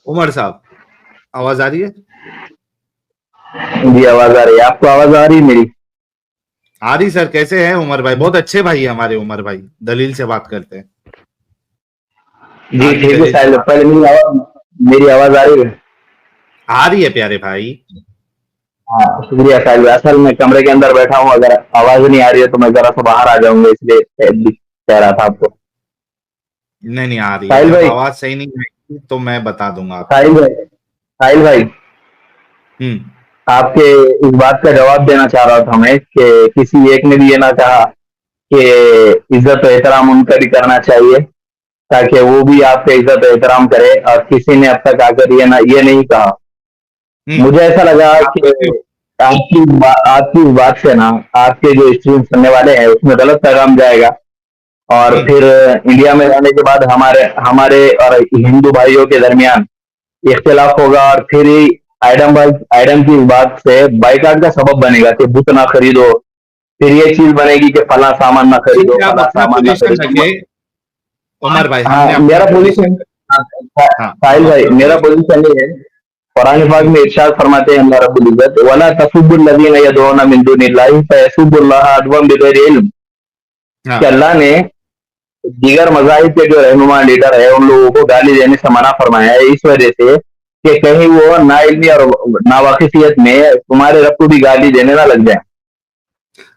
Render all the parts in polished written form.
उमर साहब, आवाज आ रही है? जी आवाज आ रही है, आपको आवाज आ रही है मेरी? आ रही सर। कैसे हैं उमर भाई? बहुत अच्छे भाई है हमारे उमर भाई, दलील से बात करते हैं। जी खाटी ठीक है दलील से साहिल, बात। पहले मेरी आवाज आ रही है? आ रही है प्यारे भाई। हाँ शुक्रिया साहिल। असल में कमरे के अंदर बैठा हूँ, अगर आवाज नहीं आ रही है तो मैं जरा सा बाहर आ जाऊंगा, इसलिए कह रहा था आपको। नहीं नहीं, आ रही है। साहिल जब भाई, आवाज सही नहीं आएगी तो मैं बता दूंगा आपको। साहिल भाई, साहिल भाई, हम्म। आपके इस बात का जवाब देना चाह रहा था मैं कि किसी एक ने भी ये ना कहा कि इज्जत और एहतराम उनका भी करना चाहिए, ताकि वो भी आपका इज्जत और एहतराम करे, और किसी ने अब तक आकर ये नहीं कहा। हम्म। मुझे ऐसा लगा आप कि करते हो? आपकी इस बात से ना, आपके जो स्ट्रीम सुनने वाले हैं उसमें गलत पैगाम जाएगा, और हम्म। फिर इंडिया में रहने के बाद हमारे हमारे और हिंदू भाइयों के दरमियान इख्तिलाफ होगा, और फिर ही आइडम की इस बात से बाइकाट का सबब बनेगा कि बुत ना खरीदो। फिर ये चीज बनेगी कि फला सामान ना ठीक खरीदो, है, आप फला अपना सामान ना पोजीशन खरीदो। रखे उमर भाई। हमने हाँ अपना मेरा पोजीशन पोजीशन, रखा। हाँ, साहिल आप भाई, अपना मेरा पोजीशन। पोजीशन ये है। कुरान पाक हम्म। में इरशाद फरमाते हैं अल्लाह रब्बुल इज्जत, वला तसुब्बुल लज़ीना यदऊना मिन दुनिल्लाहि फयसुब्बुल्लाह अदवन बिगैरि इल्म, कि हाँ। अल्लाह ने दीगर मज़ाहिब के जो रहनुमा लीडर है उन लोगों को गाली देने से मना फरमाया है, इस वजह से कि कहीं वो नाइल्मी और नावाकिफियत में तुम्हारे रब को भी गाली देने ना लग जाए।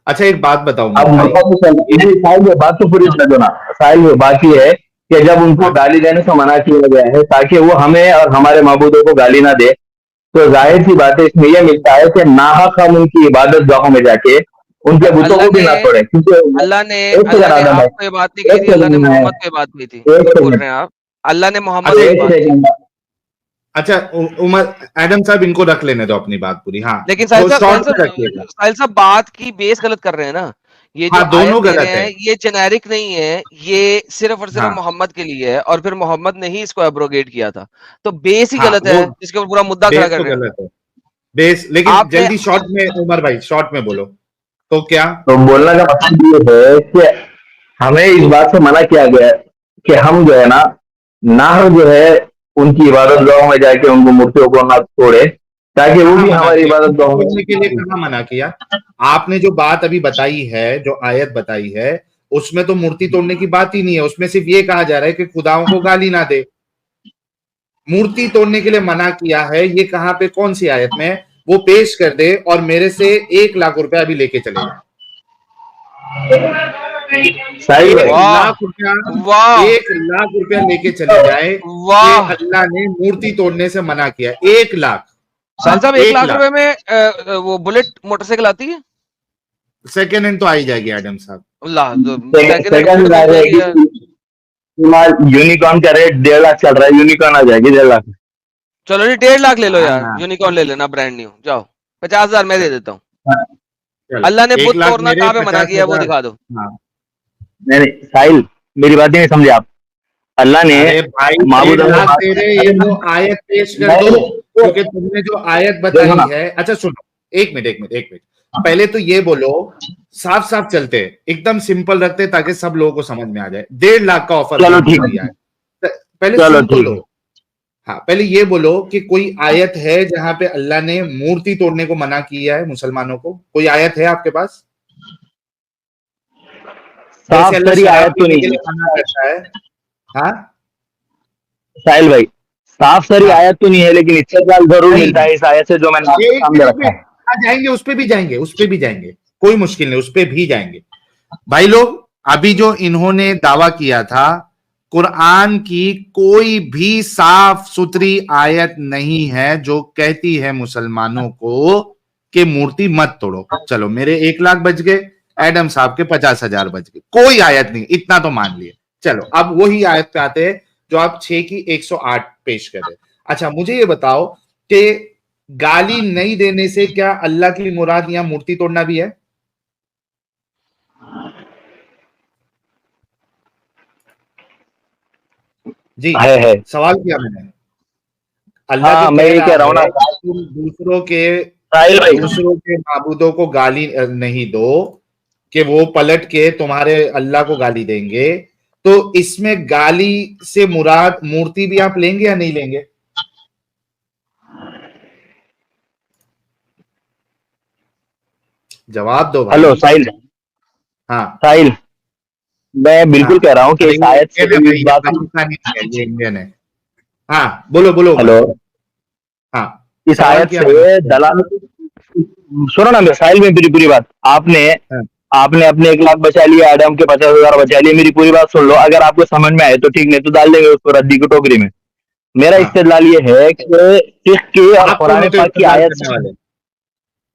अच्छा, एक बात बताओ उमर अब भाई। मतलब तो ये साहिल में बात तो पूरी समझो ना। साहिल में बात ये है कि जब उनको अच्छा। गाली देने से मना किया गया है ताकि वो हमें और हमारे माबूदों को गाली ना दे, तो जाहिर सी बात है इसमें यह मिलता है कि नाहक हम उनकी इबादत गाहों में जाके उनके बुतों अल्लाह को भी ने ना छोड़े, क्योंकि अल्लाह ने एक अल्लाह सेकंड ने आदम भाई, आपको ये बात नहीं कही एक थी, अल्लाह ने सेकंड में, मोहम्मद को ये बात कही थी। एक झूठ बोल सेकंड, रहे हैं आप। अल्लाह ने मोहम्मद अच्छा, को ये एक बात की। सेकंड। अच्छा उमर, एडम साहब इनको रख लेने दो अपनी बात पूरी। हाँ, लेकिन तो शॉर्ट में रखिएगा। साहिल साहब बात की बेस गलत कर रहे हैं ना। ये जो हाँ, आयत दोनों ले गलत रहे है। हैं ये जेनेरिक नहीं है, ये सिर्फ और सिर्फ हाँ। मोहम्मद के लिए है, और फिर मोहम्मद ने ही इसको एब्रोगेट किया था। तो बेस ही हाँ, गलत है वो जिसके ऊपर पूरा मुद्दा खड़ा बेस कर तो रहे हैं। गलत है। बेस, लेकिन आपने जल्दी शॉर्ट में उमर भाई, शॉर्ट में बोलो। तो क्या? तो बोलने का मतलब ये है कि हमें इस बात से मना किया गया है कि हम जो है ना, नाहक जो है उनकी इबादत गाहों में जाके उनको मूर्तियों को ना तोड़े, ताकि वो कहाँ भी मना हमारी किया? इबादत मूर्ति गाहों तोड़ने के लिए में। कहाँ मना किया? आपने जो बात अभी बताई है, जो आयत बताई है, उसमें तो मूर्ति तोड़ने की बात ही नहीं है। उसमें सिर्फ ये कहा जा रहा है कि खुदाओं को गाली ना दे। मूर्ति तोड़ने के लिए मना किया है, ये कहाँ पे, कौन सी आयत में है? वो पेश कर दे और मेरे से 1 लाख रुपया अभी लेके चले जाए। साहिल एक भाई, वाह लाख रुपया, वाह 1 लाख रुपया लेके चले जाए कि वाह। अल्लाह ने मूर्ति तोड़ने से मना किया। 1 लाख। साहिल साहब एक एक लाख लाख रुपए में वो बुलेट मोटरसाइकिल आती है। सेकेंड हैंड तो आ ही जाएगी एडम साहब। अल्लाह, तो सेकंड हैंड बुलेट सेकंड आ मिल जाएगी यार। जाएगी। यूनिकॉर्न का रेट 1.5 लाख चल रहा है, यूनिकॉर्न आ जाएगी 1.5 लाख। चलो जी 1.5 लाख ले लो हाँ यार, ना। यूनिकॉर्न ले लेना ब्रांड न्यू। जाओ 50,000 मैं दे देता हूँ। चलो, अल्लाह ने एक बुत लाख तोड़ना मेरे, कहाँ पे मना पचास किया है वो हजार दिखा दो। हाँ। नहीं नहीं साहिल, मेरी बात नहीं समझे आप। अल्लाह ने अरे भाई, माबूद 1.5 लाख तेरे, ये अरे तो आयत पेश कर दो। नहीं, क्योंकि तुमने जो आयत देखो बताई ना, है, अच्छा सुनो, एक मिनट एक मिनट एक मिनट। पहले तो ये बोलो, साफ साफ चलते हैं, एकदम सिंपल रखते हैं ताकि सब लोगों को समझ में आ जाए। 1.5 लाख का ऑफर चलो तुमने ठीक दिया है, है। पहले चलो सुन तो ठीक लो। है। हाँ, पहले ये बोलो कि कोई आयत है जहां पे अल्लाह ने मूर्ति तोड़ने को मना किया है मुसलमानों को? कोई आयत है आपके पास? जैसे साफ अल्लाह सरी शराब आयत तो पीने के नहीं लिए मना है करता है। हाँ। साहिल भाई, साफ सरी हाँ। आयत तो नहीं है, लेकिन इस्तेदलाल जरूर नहीं मिलता नहीं, है इस आयत से जो मैंने ये आपके एक सामने मिनट एक रखा मिनट, है। हाँ जाएंगे, उस पे भी जाएंगे, उस पे भी जाएंगे। कोई मुश्किल नहीं, उस पे भी जाएंगे। भाई लोग, अभी जो इन्होंने दावा किया था, कुरान की कोई भी साफ सुथरी आयत नहीं है जो कहती है मुसलमानों को कि मूर्ति मत तोड़ो। चलो, मेरे 1 लाख बच गए, एडम साहब के 50,000 बच गए। कोई आयत नहीं, इतना तो मान लिए। चलो, अब वही आयत पे आते हैं जो आप 6 की 108 पेश कर रहे। अच्छा, मुझे ये बताओ कि गाली नहीं देने से क्या अल्लाह की मुराद यहां मूर्ति तोड़ना भी है? जी, है। सवाल किया मैंने। अल्लाह जो हाँ मैं कह ये रहा कह रहा हूँ है ना कि तुम साहिल भाई, दूसरों के माबूदों को गाली नहीं दो, कि वो पलट के तुम्हारे अल्लाह को गाली देंगे, तो इसमें गाली से मुराद मूर्ति भी आप लेंगे या नहीं लेंगे? जवाब दो भाई। हेलो साहिल, हाँ साहिल, मैं बिल्कुल हाँ, कह रहा हूँ कि अरे इस ये आयत से इंडियन है भाई, इस ये बात को, पाकिस्तानी नहीं है, ये इंडियन है। हाँ बोलो बोलो उमर। हेलो, हाँ इस सवाल आयत किया मैंने से आपसे। दलाल, सुनो ना साहिल, में मेरी पूरी बात, आपने हाँ आपने अपने 1 लाख बचा लिया, एडम के 50,000 बचा लिए, मेरी पूरी बात सुन लो, अगर आपको समझ में आए तो ठीक, नहीं तो डाल देंगे उसको रद्दी की टोकरी में। मेरा हाँ, इस्तेदलाल ये है कि सिख की और आप कौन कुरान होते हो पाक की इस्तेमाल आयत करने से, वाले?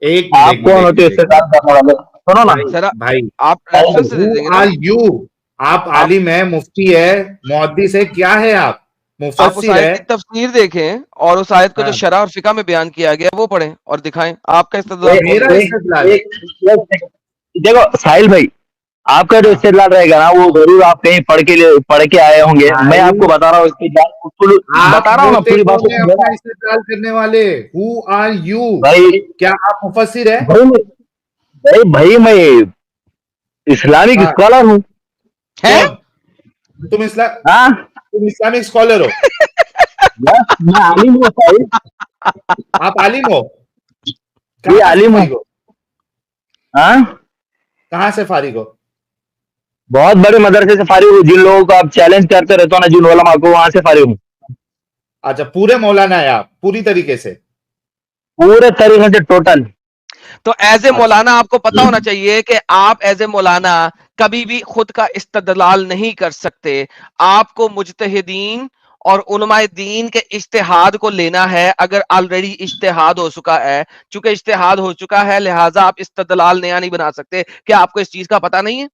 एक मिनट आप एक मिनट कौन एक होते हो मिनट एक मिनट। इस्तेदलाल करने वाले, सुनो ना। भाई सर भाई, आप रेफरेंस दे हु देंगे ना। Are you? आप आप आलिम है, मुफ्ती है, मुहद्दिस है, क्या है आप? आप उस मुफस्सिर आयत है। की तफसीर देखें और उस आयत को जो हाँ, शरह और फिका में बयान किया गया वो पढ़ें और दिखाएं आपका ए, इस्तेदलाल कौन मेरा है। इस्तेदलाल है। देखो साहिल भाई, आपका जो हाँ इस्तेदलाल रहेगा ना, वो जरूर आप कहीं पढ़ के आए होंगे, मैं भाई, आपको बता रहा हूँ इस्तेदलाल उसूल, आप बता रहा हूँ ना, होते पूरी बात कौन है सुनो अपना मेरा इस्तेदलाल करने वाले? Who are you? भाई। क्या आप मुफस्सिर है? भाई भाई मैं इस्लामिक हाँ, स्कॉलर हूँ। हैं? कौन? हाँ, तुम इस्लामिक स्कॉलर हो? यस, मैं आलिम हूँ साहिल, आप आलिम हो? ये कहाँ से आलिम हूँ। फारिग हो? हाँ, कहाँ से फारिग हो? बहुत बड़े मदरसे से फारिग हूँ, जिन लोगों को आप चैलेंज करते रहते हो ना, जिन उलमा को, वहां से फारिग हूँ। अच्छा, पूरे मौलाना है आप, पूरी तरीके से? पूरे तरीके से टोटल। तो एज ए अच्छा, मौलाना आपको पता होना चाहिए कि आप एज ए मौलाना कभी भी खुद का इस्तेदलाल नहीं कर सकते। आपको मुजतहिदीन और उलमाए दीन के इज्तिहाद को लेना है। अगर ऑलरेडी इज्तिहाद हो चुका है, चूंकि इज्तिहाद हो चुका है लिहाजा आप इस्तेदलाल नया नहीं बना सकते। क्या आपको इस चीज का पता नहीं है?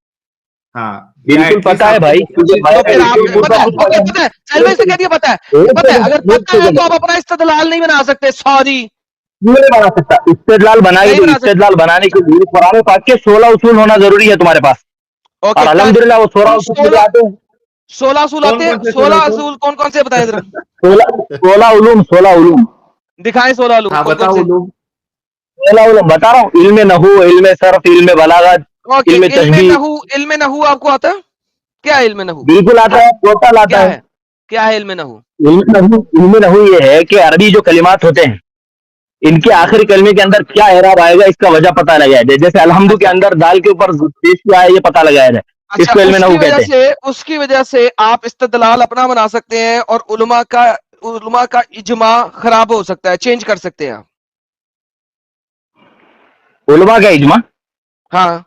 हाँ, या बिल्कुल एटलीस्ट पता है आपको भाई, क्योंकि मुफस्सिर तो तो फिर कह आप दीजिए बिल्कुल पता मुझे। है, सब कुछ ओके पता पता है, है। चलवे एक से कह दिया पता है। सेकंड, एक पता है, अगर सेकंड, एक पता है तो सेकंड, आप अपना इस्तेदलाल नहीं बना सकते। सॉरी, क्यों नहीं बना सकता? इस्तेदलाल बनाए नहीं तो बना सकते। इस्तेदलाल बनाने के लिए कुरान पाक के 16 उसूल होना जरूरी है तुम्हारे पास, ओके, और क्या अल्हम्दुलिल्लाह वो 16 उन उसूल मुझे 16 आते हैं। 16 असूल कौन आते हैं? कौन से 16 सूरत हो? असूल कौन कौन से बताए जरा। 16 उलूम दिखाएं 16 उलूम हाँ कौन कौन बताओ से। लोग। 16 उलूम बता रहा हूँ, इल्म नहू, इल्म सरफ, इल्म बलागत, ओके, इल्म तशबीह, इल्म नहू आपको आता है? क्या है इल्म नहू? बिल्कुल आता है, टोटल आता क्या है। है? क्या है इल्म नहू? इल्म नहू ये है कि अरबी जो कलिमात होते हैं, इनके हम्म। आखिरी कलमे के अंदर क्या एराब आएगा, इसका वजह पता लगाया जाए। जैसे अल्हम्दु के अच्छा अंदर दाल के ऊपर पेश क्या है, ये पता लगाया जाए, अच्छा, इसको इल्म उसकी नहू वजह कहते हैं। से आप इस्तेदलाल अपना बना सकते हैं और उलमा का इजमा खराब हो सकता है, चेंज कर सकते हैं आप। उलमा का इजमा, हाँ,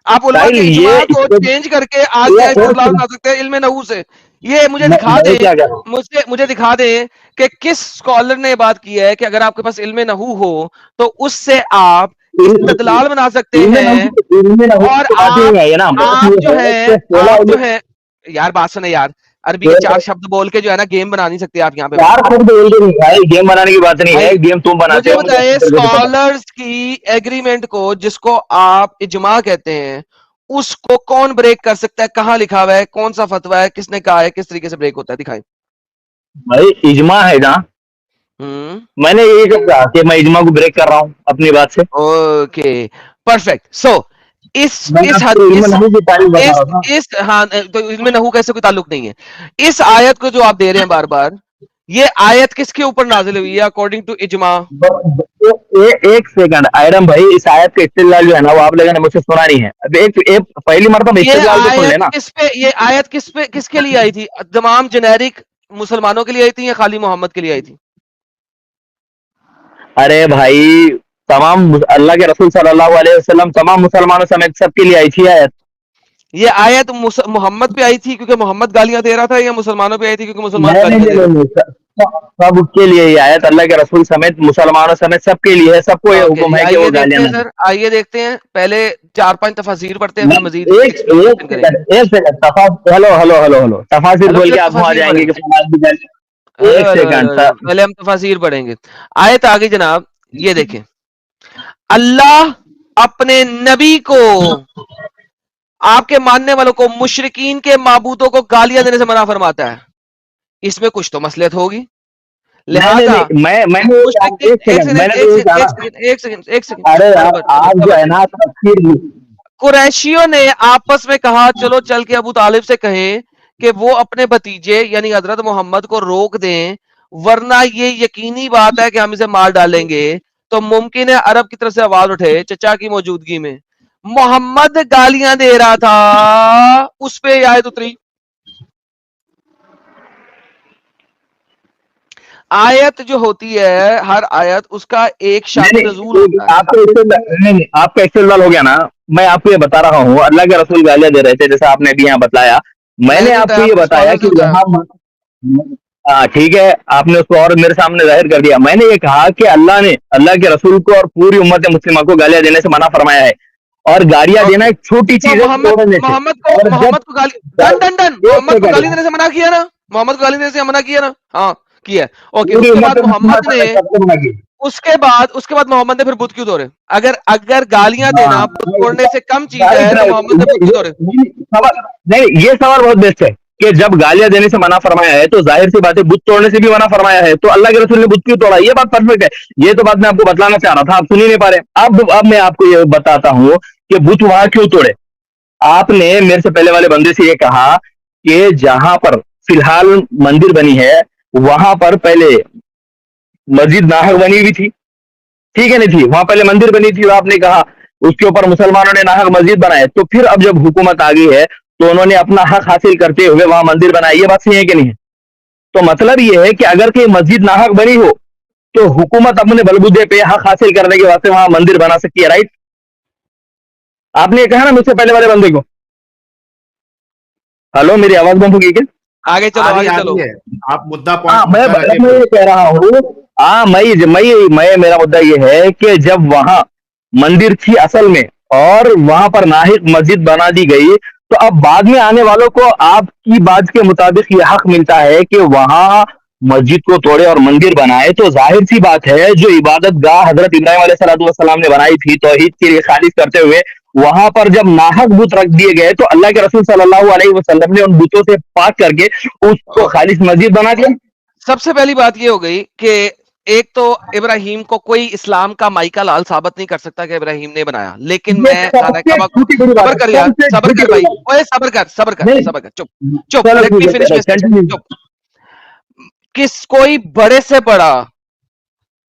आप उलमा साहिल के ये इजमा को इसको, चेंज करके आज ये नया इस्तेदलाल एक, बना सकते हैं इल्म नहू से। ये मुझे दिखा मैं दें, क्या कह रहा हूँ, मुझे मुझे दिखा दें कि किस स्कॉलर ने बात की है कि अगर आपके पास इल्म नहू हो तो उससे आप इस्तेदलाल बना सकते हैं। इल्म नहू और की बात ही नहीं है ना, बात ये है कि 16 आप जो उलूम, है, यार बात सुने यार, अरबी के 4 शब्द बोल के जो है ना गेम बना नहीं सकते आप यहाँ पे भाई। चार शब्द बोल के नहीं भाई, गेम बनाने की बात नहीं है, भाई गेम तुम बनाते मुझे हो, मुझे बताइए, अच्छी तरीके से पता है। स्कॉलर्स की एग्रीमेंट को जिसको आप इजमा कहते हैं, उसको कौन ब्रेक कर सकता है? कहां लिखा हुआ है? कौन सा फतवा है? किसने कहा है? किस तरीके से ब्रेक होता है? दिखाएं। भाई इजमा है ना, हम्म। मैंने ये कहा कि मैं इजमा को ब्रेक कर रहा हूँ अपनी बात से। Okay, perfect. सो मैं आपको इल्म नहू की तारीफ बता इस रहा था। इस हाँ, तो इनमें नहू कैसे कोई ताल्लुक नहीं है। इस आयत को जो आप दे रहे हैं बार बार, ये आयत किसके ऊपर नाजिल हुई है अकॉर्डिंग टू इजमा? एक सेकंड आयरन भाई, इस आयत का इस्तेदलाल जो है ना, वो आप लोगों ने मुझसे सुना नहीं है। अब एक पहली मरतबा इस्तेदलाल तो सुन लेना। ये आयत किस पे, किसके लिए आई थी? तमाम जेनेरिक मुसलमानों के लिए आई थी या खाली मोहम्मद के लिए आई थी? अरे भाई, तमाम अल्लाह के रसूल सल्लल्लाहु अलैहि वसल्लम तमाम मुसलमानों समेत सबके लिए आई थी आयत। ये आयत मोहम्मद पे आई थी क्योंकि मोहम्मद गालियां दे रहा था, या मुसलमानों पे आई थी क्योंकि मुसलमान नहीं नहीं गालियां दे नहीं रहे थे? नहीं, सबके लिए ये आयत, अल्लाह के रसूल समेत मुसलमानों समेत सबके लिए है, सबको ये ओके हुक्म जी, है कि वो आइए देखते गालियां हैं ना दें। सर, आइए देखते हैं। पहले 4-5 तफासिर पढ़ते हैं, मैं फिर मजीद एक एक्सप्लेनेशन करेंगे। एक second hello hello hello hello, तफासिर हेलो, बोल पहले के आप वहां तफासिर जाएंगे पढ़ें। कि फलाना भी हेलो एक हेलो हेलो सेकंड हेलो, पहले हम तफासिर पढ़ेंगे। आयत आ गई जनाब, ये देखें। अल्लाह अपने नबी को, आपके मानने वालों को, मुशरिकीन के माबूदों को गालियां देने से मना फरमाता है। इसमें कुछ तो मसलियत होगी, नहीं नहीं लिहाजा नहीं, मैंने ये कहा, मुशरिकीन, एक एक सेकंड, सेकंड मैंने एक तो ये कहा सेकंड एक ना। सेकंड एक सेकंड एक सेकंड, अरे यार, सबर सबर आप जो सबर। है ना तफसीर, कुरैशियों ने आपस में कहा चलो चल के अबू तालिब से कहें कि वो अपने भतीजे यानी हजरत मोहम्मद को रोक दें, वरना ये यकीनी बात है कि हम इसे मार डालेंगे। तो मुमकिन है अरब की तरफ से आवाज उठे चचा की मौजूदगी में मोहम्मद गालियां दे रहा था, उस पे आयत उतरी। आयत जो होती है, हर आयत उसका एक शान नजूल होता है। आपका इस्तेमाल हो गया ना। मैं आपको ये बता रहा हूँ, अल्लाह के रसूल गालियां दे रहे थे, जैसा आपने अभी यहाँ बताया। मैंने आपको ये बताया कि वहां ठीक है, आपने उसको और मेरे सामने जाहिर कर दिया। मैंने ये कहा कि अल्लाह ने अल्लाह के रसूल को और पूरी उम्मत मुस्लिमा को गालियां देने से मना फरमाया है, और गालियां देना एक छोटी चीज है। मोहम्मद को गाली मोहम्मद को गाली देने से मना किया ना, मोहम्मद को गाली देने से मना किया ना, हाँ किया। ओके, उसके बाद मोहम्मद ने उसके बाद मोहम्मद ने फिर बुत क्यों तोड़े? अगर गालियां देना बुत तोड़ने से कम चीज है तो मोहम्मद ने बुत क्यों तोड़े? नहीं, ये सवाल बहुत बेस्ट है कि जब गालियां देने से मना फरमाया है तो जाहिर सी बात है बुत तोड़ने से भी मना फरमाया है, तो अल्लाह के रसूल ने बुत क्यों तोड़ा? ये बात परफेक्ट है। ये तो बात मैं आपको बतलाना चाह रहा था, आप सुन ही नहीं पा रहे। अब मैं आपको ये बताता हूँ कि बुत वहां क्यों तोड़े। आपने मेरे से पहले वाले बंदे से ये कहा कि जहां पर फिलहाल मंदिर बनी है वहां पर पहले मस्जिद नाहक बनी हुई थी, ठीक है नहीं थी? वहां पहले मंदिर बनी थी, आपने कहा उसके ऊपर मुसलमानों ने नाहक मस्जिद बनाए। तो फिर अब जब हुकूमत आ गई है तो उन्होंने अपना हक हासिल करते हुए वहां मंदिर बनाया। ये बात सही है कि नहीं है? तो मतलब ये है कि अगर कोई मस्जिद नाहक बनी हो तो हुकूमत अपने बलबूते पे हक हासिल करने के वास्ते वहां मंदिर बना सकती है, राइट? आपने ये कहा ना मुझसे पहले वाले बंदे को। हेलो, मेरी आवाज बंद हो गई क्या? आगे चलो, आगे चलो। आप मुद्दा मैं ये कह रहा हूँ, मेरा मुद्दा ये है कि जब वहां मंदिर थी असल में और वहां पर नाहिक मस्जिद बना दी गई, तो अब बाद में आने वालों को आपकी बात के मुताबिक ये हक मिलता है कि वहां मस्जिद को तोड़े और मंदिर बनाए। तो जाहिर सी बात है जो इबादत गाह हजरत इब्राहिम अलैहिस्सलाम ने बनाई थी तौहीद के लिए खालिस करते हुए, वहां पर जब नाहक बुत रख दिए गए तो अल्लाह के रसूल सल्लल्लाहु अलैहि वसल्लम ने उन बुतों से पाक करके उसको खालिस मस्जिद बना दिया। सबसे पहली बात ये हो गई कि एक तो इब्राहिम को कोई इस्लाम का माइका लाल साबित नहीं कर सकता कि इब्राहिम ने बनाया, लेकिन मैं सबर कर यार, सबर कर भाई, ओए सबर कर, चुप, लेट मी फिनिश, चुप। कोई बड़े से बड़ा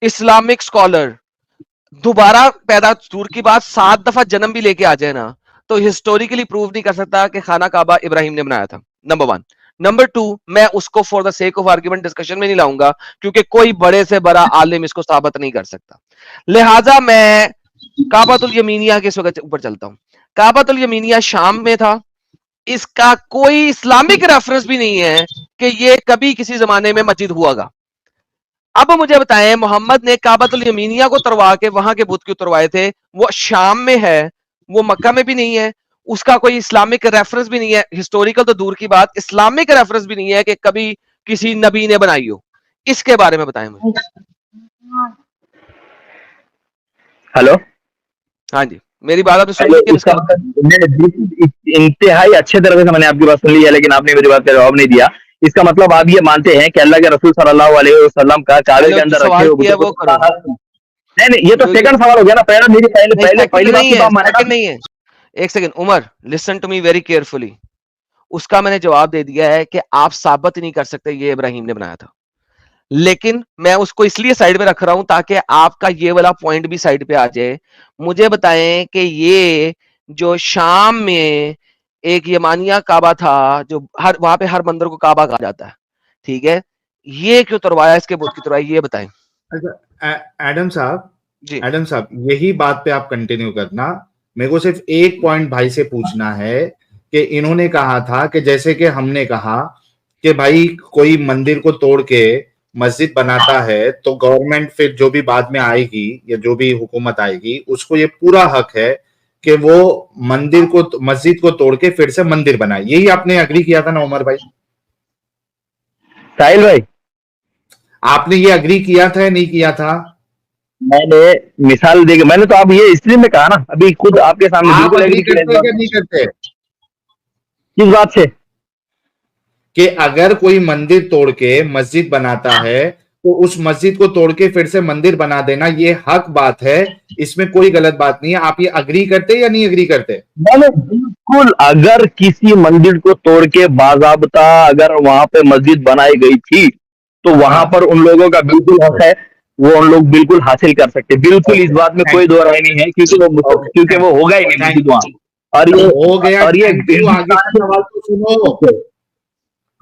इस्लामिक स्कॉलर दोबारा पैदा, दूर की बात 7 दफा जन्म भी लेके आ जाए ना, तो हिस्टोरिकली प्रूव नहीं कर सकता कि खाना काबा इब्राहिम ने बनाया था, नंबर 1। नंबर 2, मैं उसको for the sake of argument discussion में नहीं लाऊंगा क्योंकि कोई बड़े से बड़ा आलिम इसको साबित नहीं कर सकता। लिहाजा मैं काबातुल यमीनिया के इस वक्त ऊपर चलता हूं। काबातुल यमीनिया शाम में था, इसका कोई इस्लामिक रेफरेंस भी नहीं है कि ये कभी किसी जमाने में मस्जिद हुआगा। अब मुझे बताएं, मोहम्मद ने काबातुल यमीनिया को तरवा के वहां के बुत क्यों तरवाए थे? वो शाम में है, वो मक्का में भी नहीं है, उसका कोई इस्लामिक रेफरेंस भी नहीं है। हिस्टोरिकल तो दूर की बात, इस्लामिक रेफरेंस भी नहीं है कि कभी किसी नबी ने बनाई हो। इसके बारे में बताएं मुझे। हेलो, हाँ जी, मेरी बात आपने सुन ली? इंतहाई अच्छे तरह से मैंने आपकी बात सुन ली है, लेकिन आपने मेरी बात का जवाब नहीं दिया। इसका मतलब आप ये मानते हैं कि अल्लाह के रसूल सल्लल्लाहु अलैहि वसल्लम का काबे के अंदर रखे हुए वो करो। नहीं, ये तो सेकंड सवाल हो गया ना। पहला मेरी पहली बात की बात मानेगा नहीं है। एक second Umar, listen to me very carefully. उसका मैंने जवाब दे दिया है कि आप साबित नहीं कर सकते ये इब्राहिम ने बनाया था, लेकिन मैं उसको इसलिए साइड में रख रहा हूं ताकि आपका ये वाला पॉइंट भी साइड पे आ जाए। मुझे बताएं कि ये जो शाम में एक यमानिया काबा था, जो वहां पे हर मंदिर को काबा कहा जाता है, ठीक है, ये क्यों तरवाया, इसके बुत की तरवाई, ये बताएं। एडम साहब यही बात पे आप कंटिन्यू करना। मेरे को सिर्फ एक पॉइंट भाई से पूछना है कि इन्होंने कहा था कि जैसे कि हमने कहा कि भाई कोई मंदिर को तोड़ के मस्जिद बनाता है तो गवर्नमेंट फिर जो भी बाद में आएगी या जो भी हुकूमत आएगी उसको ये पूरा हक है कि वो मस्जिद को तोड़ के फिर से मंदिर बनाए। यही आपने अग्री किया था ना उमर भाई? साहिल भाई, आपने ये अग्री किया था या नहीं किया था? मैंने मिसाल देके मैंने तो आप ये इसलिए में कहा ना, अभी खुद आपके सामने आप अग्री करते क्या नहीं करते? किस बात से? कि अगर कोई मंदिर तोड़ के मस्जिद बनाता है तो उस मस्जिद को तोड़ के फिर से मंदिर बना देना ये हक बात है, इसमें कोई गलत बात नहीं है। आप ये अग्री करते या नहीं अग्री करते? बिल्कुल, अगर किसी मंदिर को तोड़ के बाज़ाब्ता अगर वहां पे मस्जिद बनाई गई थी तो वहां पर उन लोगों का बिल्कुल हक है वो उन लोग बिल्कुल हासिल कर सकते, बिल्कुल इस बात में कोई दो राय नहीं है, क्योंकि वो होगा ही नहीं मस्जिद वहां। और ये हो गया, और ये थैंक यू। आगे का सवाल तो सुनो।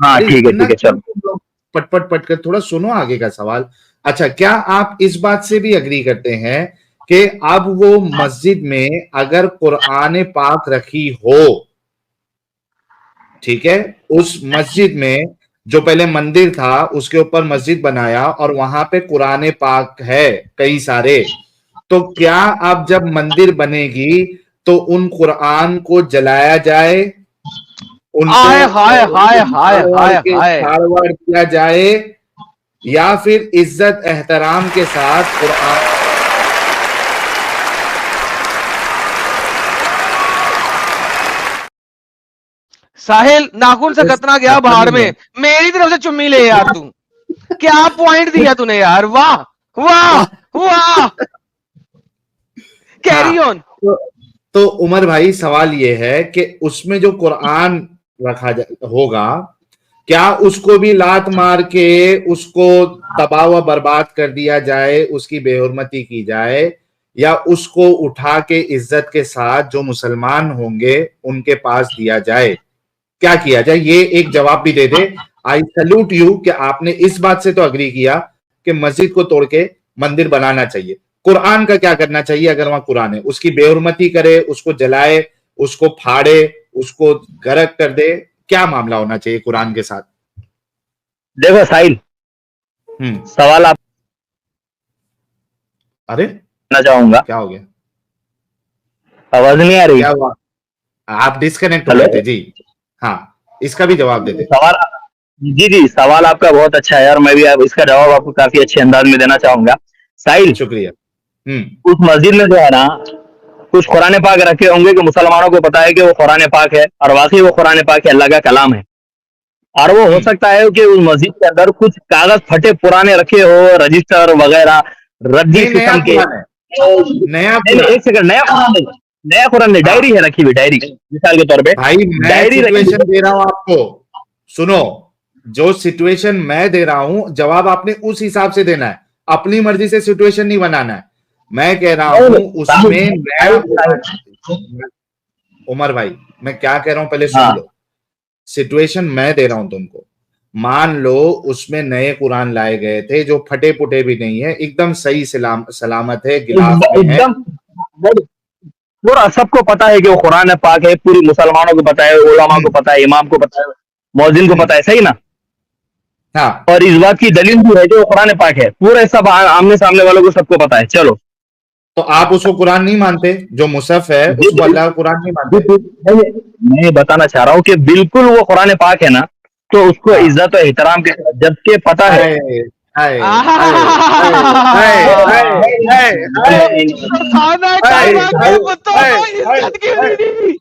हाँ अरे ठीक इतना है क्यों चलो। तुम लोग पट पट पट कर, थोड़ा सुनो आगे का सवाल। अच्छा, क्या आप इस बात से भी अग्री करते हैं कि अब वो मस्जिद में अगर कुरान पाक रखी हो, ठीक है, उस मस्जिद में जो पहले मंदिर था उसके ऊपर मस्जिद बनाया और वहां पे कुरान पाक है कई सारे, तो क्या अब जब मंदिर बनेगी तो उन कुरान को जलाया जाए, उनको हाय हाय हाय हाय हाय हाय। फाड़ किया जाए, या फिर इज्जत एहतराम के साथ कुरान? साहिल, नाखून से कतना गया भाड़ में, मेरी तरफ से चुम्मी ले यार तू। क्या पॉइंट दिया तूने यार, वाह वाह वाह। Carry on. तो उमर भाई, सवाल ये है कि उसमें जो कुरान होगा, क्या उसको भी लात मार के उसको तबाह व बर्बाद कर दिया जाए, उसकी बेहुरमती की जाए, या उसको उठा के इज्जत के साथ जो मुसलमान होंगे उनके पास दिया जाए? क्या किया जाए, ये एक जवाब भी दे दे। आई सल्यूट यू कि आपने इस बात से तो अग्री किया कि मस्जिद को तोड़ के मंदिर बनाना चाहिए। कुरान का क्या करना चाहिए अगर वहां कुरान है? उसकी बेहुरमती करे, उसको जलाए, उसको फाड़े, उसको गरक कर दे? क्या मामला होना चाहिए कुरान के साथ? देखो साहिल, सवाल आप अरे चाहूंगा, क्या हो गया? आवाज नहीं आ रही? क्या हुआ? आप डिस्कनेक्ट हो हेलो, गए थे जी। हाँ, इसका भी जवाब दे दे। सवाल, जी जी, सवाल आपका बहुत अच्छा है और मैं भी इसका जवाब आपको काफी अच्छे अंदाज में देना चाहूंगा। साहिल, शुक्रिया। उस मस्जिद में जो है ना, कुछ कुरान पाक रखे होंगे कि मुसलमानों को पता है कि वो कुरान पाक है, और वाकई वो कुरान पाक है, अल्लाह का कलाम है। और वो हो सकता है कि उस मस्जिद के अंदर कुछ कागज फटे पुराने रखे हो, रजिस्टर वगैरह, रद्दी नहीं, नया किस्म के। कुरान है। नया नहीं कुरान। एक सेकंड, नया कुरान नहीं, नया कुरान नहीं, हाँ डायरी है रखी हुई, डायरी मिसाल के तौर पे भाई, मैं डायरी रखी सिचुएशन हुई। दे रहा हूं आपको, सुनो। जो सिचुएशन मैं दे रहा हूं, जवाब आपने उस हिसाब से देना है, अपनी मर्जी से सिचुएशन नहीं बनाना है। मैं कह रहा हूं उसमें नया कुरान। उमर भाई, मैं क्या कह रहा हूं पहले सुन हाँ, लो। सिचुएशन मैं दे रहा हूं तुमको। मान लो उसमें नए कुरान लाए गए थे जो फटे पुटे भी नहीं है, एकदम सही सलामत है, गिलाफ में है। एकदम पूरा सबको पता है कि वो कुरान पाक है, पूरी मुसलमानों को पता है, उलमा को पता है, इमाम को पता है, मौजिन को पता है, सही ना? हाँ, और इस बात की दलील भी है कि वो कुरान पाक है, पूरे सब आमने सामने वालों को सबको पता है। चलो, तो आप उसको कुरान नहीं मानते? जो मुसहफ है उसको अल्लाह का कुरान नहीं मानते? मैं बताना चाह रहा हूँ कि बिल्कुल वो कुरान पाक है ना, तो उसको हाँ। इज्जत और एहतराम के साथ, जबकि पता है। हाय हाय हाय हाय हाय हाय हाय खाना हाय काबा के कुत्तों हाय को इज्जत क्यों हाय नहीं दी?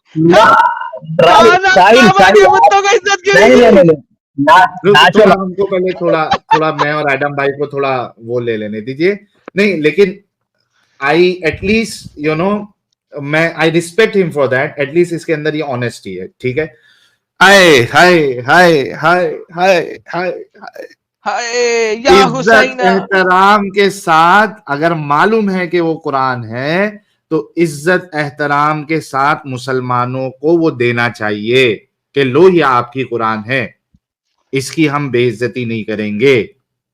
खाना साहिल काबा के कुत्तों को इज्जत क्यों नहीं नहीं दी? नहीं, नाचो थोड़ा ना। हमको पहले थोड़ा थोड़ा मैं और एडम भाई को थोड़ा वो ले लेने दीजिए। नहीं, लेकिन आई एटलीस्ट मैं I respect him for that. At least इसके अंदर ये ऑनेस्टी है, ठीक है। हाय हाय हाय हाय हाय हाय हाय या इज्जत हुसैना। एहतराम के साथ, अगर मालूम है कि वो कुरान है, तो इज्जत एहतराम के साथ मुसलमानों को वो देना चाहिए कि लो, ये आपकी कुरान है, इसकी हम बेइज्जती नहीं करेंगे,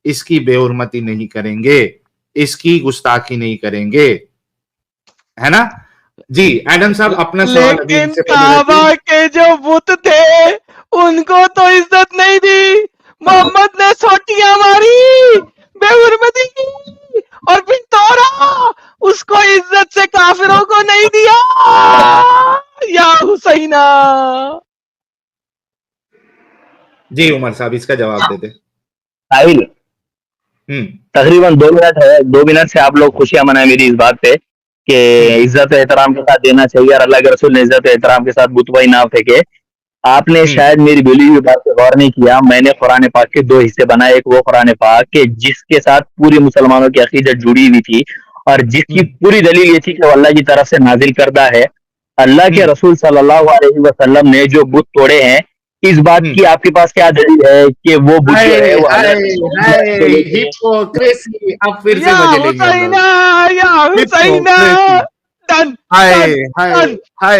इसकी बेहुरमती नहीं करेंगे, इसकी गुस्ताखी नहीं करेंगे, है ना? जी एडम साहब, अपना सवाल अभी लेकिन इनसे पहले काबा रखिए। के जो बुत थे उनको तो इज्जत नहीं दी। मोहम्मद ने सोटियां मारी, बेहुरमती की, और फिर तोड़ा, उसको इज्जत से काफिरों को नहीं दिया। या हुसैना। जी उमर साहब, इसका जवाब दे दे। साहिल, हम्म तकरीबन 2 मिनट है, 2 मिनट से आप लोग खुशियां मनाए मेरी इस बात पे कि इज्जत एहतराम के साथ देना चाहिए, और अल्लाह के रसूल ने इज्जत एहतराम के साथ बुतवाई ना फेंके। आपने हम्म शायद मेरी बोली हुई बात पे गौर नहीं किया। मैंने कुरान पाक के 2 हिस्से बनाए, एक वो कुरान पाक के जिसके साथ पूरी मुसलमानों की अकीदत जुड़ी हुई थी, और जिसकी हम्म पूरी दलील ये थी कि वो अल्लाह की तरफ से नाजिल करदा है। अल्लाह के हम्म रसूल सल्लल्लाहु अलैहि वसल्लम ने जो बुत तोड़े हैं, इस बात की आपके पास क्या दलील है कि वो बुत जो है वो हिपोक्रेसी, अब फिर से या मजे लेंगे हम हुसैना, लोग। या हुसैना, हिपोक्रेसी, डन हाय डन हाय डन। हाय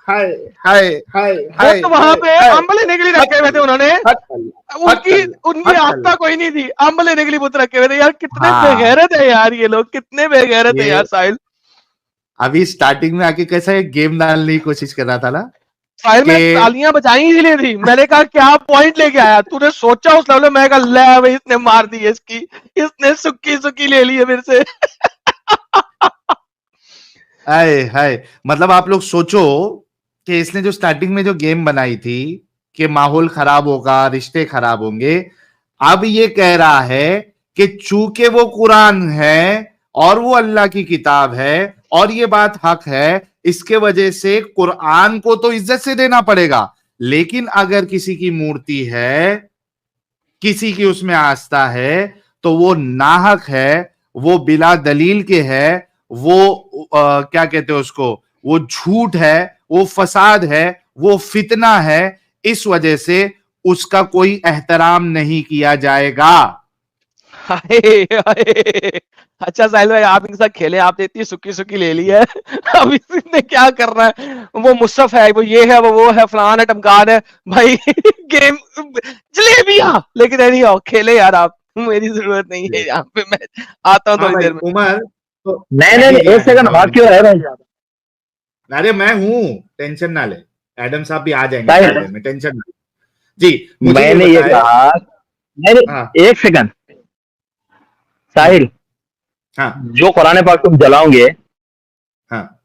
हाय हाय हाय वो हाय तो वहां हाय पे हाय, अम्ब लेने के लिए हद रखे हुए थे उन्होंने, हद अल्लाह, हद उनकी अल्लाह, उनकी हद आस्था अल्लाह। कोई नहीं थी, अम्ब लेने के लिए बुत रखे हुए थे यार। कितने हाँ, बेगैरत है यार ये लोग, कितने बेगैरत है ये यार साहिल। अभी स्टार्टिंग में आके कैसा एक गेम डालने की कोशिश कर रहा था ना साहिल कि मैंने तालियां बजाई इसलिए थी, मैंने कहा क्या पॉइंट लेके आया तूने, सोचा उस लेवल में, मैं कहा ले भाई इसने मार दी है इसकी, इसने सुक्की सुक्की ले ली है मेरे से। हाय हाय, मतलब आप लोग सोचो कि इसने जो स्टार्टिंग में जो गेम बनाई थी कि माहौल खराब होगा, रिश्ते खराब होंगे, अब ये कह रहा है कि चूंकि वो कुरान है और वो अल्लाह की किताब है और ये बात हक है, इसके वजह से कुरान को तो इज्जत से देना पड़ेगा, लेकिन अगर किसी की मूर्ति है, किसी की उसमें आस्था है, तो वो नाहक है, वो बिला दलील के है, वो क्या कहते हैं उसको, वो झूठ है, वो फसाद है, वो फितना है, इस वजह से उसका कोई एहतराम नहीं किया जाएगा। हाय हाय। अच्छा साहिल भाई आप इनके साथ खेले, आपने इतनी सुक्की सुक्की ले ली है। अब इसने क्या कर रहा है, वो मुसफ है, वो ये है, वो है, फलान है, टमकान है भाई। गेम जलेबियां, लेकिन नहीं हो खेले यार आप, मेरी जरूरत नहीं है यहाँ पे, मैं आता हूँ हाँ थोड़ी भाई देर में। उमर, तो नहीं मैं नहीं ही नहीं, एक एडम सेकंड साहब भाग अभी, क्यों रहे भाई साहब? अरे मैं हूं, टेंशन ना ले, एडम साहब भी आ जाएंगे थोड़ी साहिल, देर में, टेंशन ना ले। जी मुझे ये मैंने ये बताए। कहा, नहीं हाँ नहीं, एक सेकंड साहिल, हाँ जो कुरान पाक तुम जलाओगे, हाँ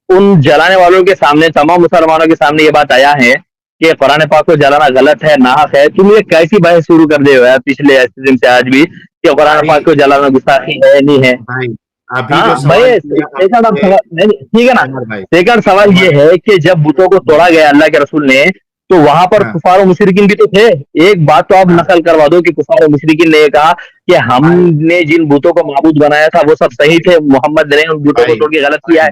उन जलाने वालों के सामने, तमाम मुसलमानों के सामने ये बात आया है कि कुरान पाक को जलाना गलत है, नाहक है। तुम ये कैसी बहस शुरू कर दे हो यार पिछले ऐसे दिन से आज भी कि कुरान भाई, पाक को जलाना गुस्ताखी है नहीं है? भाई अभी जो हाँ सवाल भाई, किया सेकंड अब आपने, सवाल नहीं नहीं, ठीक है ना। उमर भाई, सेकंड सवाल ये उमर, है कि जब बुतों को तोड़ा गया अल्लाह के रसूल ने, तो वहां पर हाँ कुफार और मुशरिकीन भी तो थे। एक बात तो आप हाँ नकल करवा दो कि कुफार और मुशरिकीन ने ये कहा कि भाई, हमने जिन बुतों को माबूद बनाया था वो सब सही थे, मोहम्मद ने उन बुतों को भाई तोड़ के गलत किया भाई है।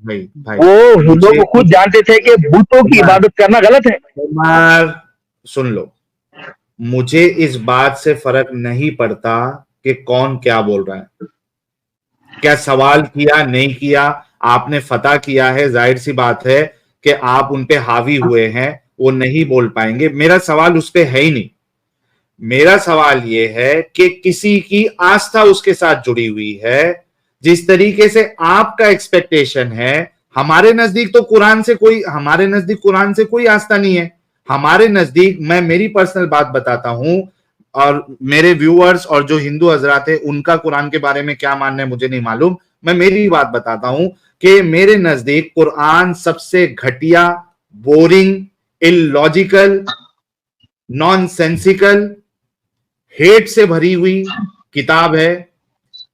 भाई भाई वो मुझे लोग खुद जानते थे कि बुतों की उमर, इबादत करना गलत है। उमर सुन लो, मुझे इस बात से फर्क नहीं पड़ता कि कौन क्या बोल रहा है, क्या सवाल किया नहीं किया, आपने फतह किया है, जाहिर सी बात है कि आप उन पे हावी हुए हैं, वो नहीं बोल पाएंगे, मेरा सवाल उस पे है ही नहीं। मेरा सवाल ये है कि किसी की आस्था उसके साथ जुड़ी हुई है, जिस तरीके से आपका एक्सपेक्टेशन है, हमारे नजदीक तो कुरान से कोई, हमारे नजदीक कुरान से कोई आस्था नहीं है। हमारे नजदीक, मैं मेरी पर्सनल बात बताता हूं, और मेरे व्यूअर्स और जो हिंदू हजरात है उनका कुरान के बारे में क्या मानना है मुझे नहीं मालूम, मैं मेरी बात बताता हूं कि मेरे नजदीक कुरान सबसे घटिया, बोरिंग, इलॉजिकल, नॉनसेंसिकल, हेट से भरी हुई किताब है,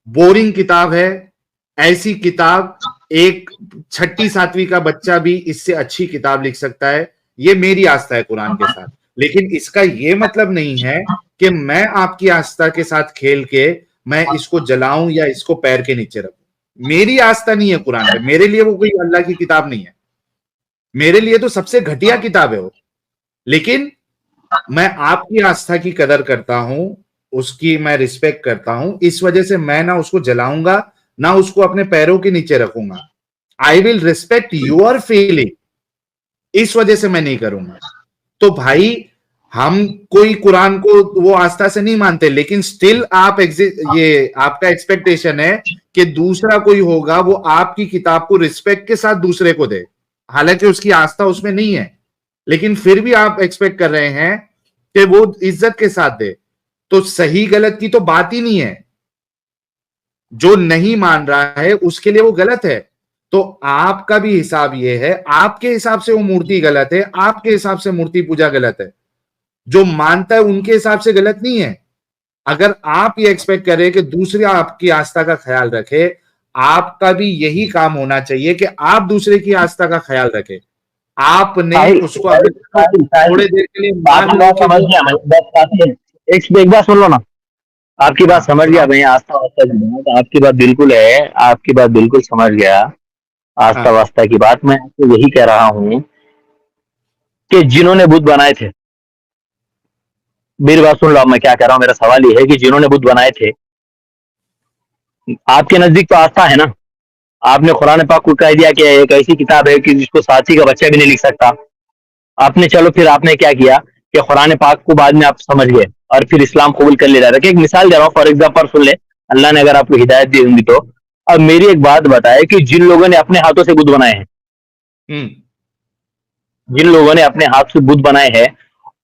बोरिंग किताब है। ऐसी किताब एक छठी सातवीं का बच्चा भी इससे अच्छी किताब लिख सकता है, ये मेरी आस्था है कुरान के साथ। लेकिन इसका ये मतलब नहीं है कि मैं आपकी आस्था के साथ खेल के मैं इसको जलाऊं या इसको पैर के नीचे रखूं। मेरी आस्था नहीं है कुरान पे, मेरे लिए वो कोई अल्लाह की किताब नहीं है, मेरे लिए तो सबसे घटिया किताब है वो। लेकिन मैं आपकी आस्था की कदर करता हूं, उसकी मैं रिस्पेक्ट करता हूं, इस वजह से मैं ना उसको जलाऊंगा ना उसको अपने पैरों के नीचे रखूंगा। I will respect your feeling, इस वजह से मैं नहीं करूंगा। तो भाई हम कोई कुरान को वो आस्था से नहीं मानते, लेकिन स्टिल आप ये आपका एक्सपेक्टेशन है कि दूसरा कोई होगा वो आपकी किताब को रिस्पेक्ट के साथ दूसरे को दे, हालांकि उसकी आस्था उसमें नहीं है, लेकिन फिर भी आप एक्सपेक्ट कर रहे हैं कि वो इज्जत के साथ दे। तो सही गलत की तो बात ही नहीं है, जो नहीं मान रहा है उसके लिए वो गलत है। तो आपका भी हिसाब ये है, आपके हिसाब से वो मूर्ति गलत है, आपके हिसाब से मूर्ति पूजा गलत है, जो मानता है उनके हिसाब से गलत नहीं है। अगर आप ये एक्सपेक्ट करें कि दूसरे आपकी आस्था का ख्याल रखे, आपका भी यही काम होना चाहिए कि आप दूसरे की आस्था का ख्याल रखें। आपने साहिल उसको अगर साहिल साहिल, थोड़े देर के लिए मान आपकी लो बात कि समझ वो, गया मैं, बस काफी है। एक बात सुन लो ना, आपकी बात हाँ समझ गया सुनाओ, भाई, आस्था वास्ता की बात आपकी बात बिल्कुल है, आपकी बात बिल्कुल समझ गया। आस्था हाँ वास्ता की बात मैं आपको यही कह रहा हूँ कि जिन्होंने बुत बनाए थे, मेरी बात सुन लो, अब मैं क्या कह रहा हूं, मेरा सवाल ये है कि जिन्होंने बुत बनाए थे, आपके नजदीक तो आस्था है ना, आपने कुरान पाक को कह दिया कि एक ऐसी किताब है कि जिसको साथी का बच्चा भी नहीं लिख सकता। आपने, चलो फिर आपने क्या किया कि कुरान पाक को बाद में आप समझ गए और फिर इस्लाम कबूल कर ले रहा था। कि एक मिसाल दे रहा हूँ, फॉर एग्जाम्पल सुन ले, अल्लाह ने अगर आपको हिदायत दी होंगी तो। अब मेरी एक बात बताए कि जिन लोगों ने अपने हाथों से बुत बनाए हैं, हम्म जिन लोगों ने अपने हाथ से बुत बनाए हैं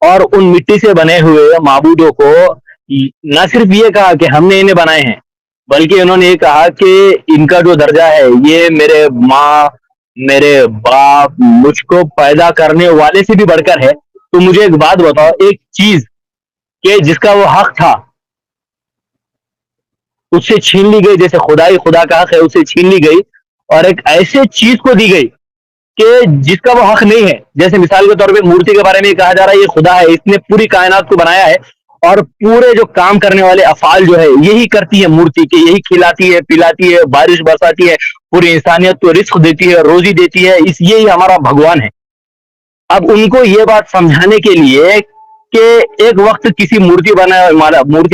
और उन मिट्टी से बने हुए माबूदों को न सिर्फ ये कहा कि हमने इन्हें बनाए हैं, बल्कि उन्होंने ये कहा कि इनका जो दर्जा है ये मेरे माँ, मेरे बाप, मुझको पैदा करने वाले से भी बढ़कर है। तो मुझे एक बात बताओ, एक चीज कि जिसका वो हक था उससे छीन ली गई, जैसे खुदाई खुदा का हक है उससे छीन ली गई, और एक ऐसे चीज को दी गई कि जिसका वो हक नहीं है। जैसे मिसाल के तौर पे मूर्ति के बारे में कहा जा रहा है ये खुदा है, इसने पूरी कायनात को बनाया है और पूरे जो काम करने वाले अफाल जो है यही करती है मूर्ति के, यही खिलाती है, पिलाती है, बारिश बरसाती है, पूरी इंसानियत को रिस्क देती है, रोजी देती है, इस यही हमारा भगवान है। अब उनको ये बात समझाने के लिए कि एक वक्त किसी मूर्ति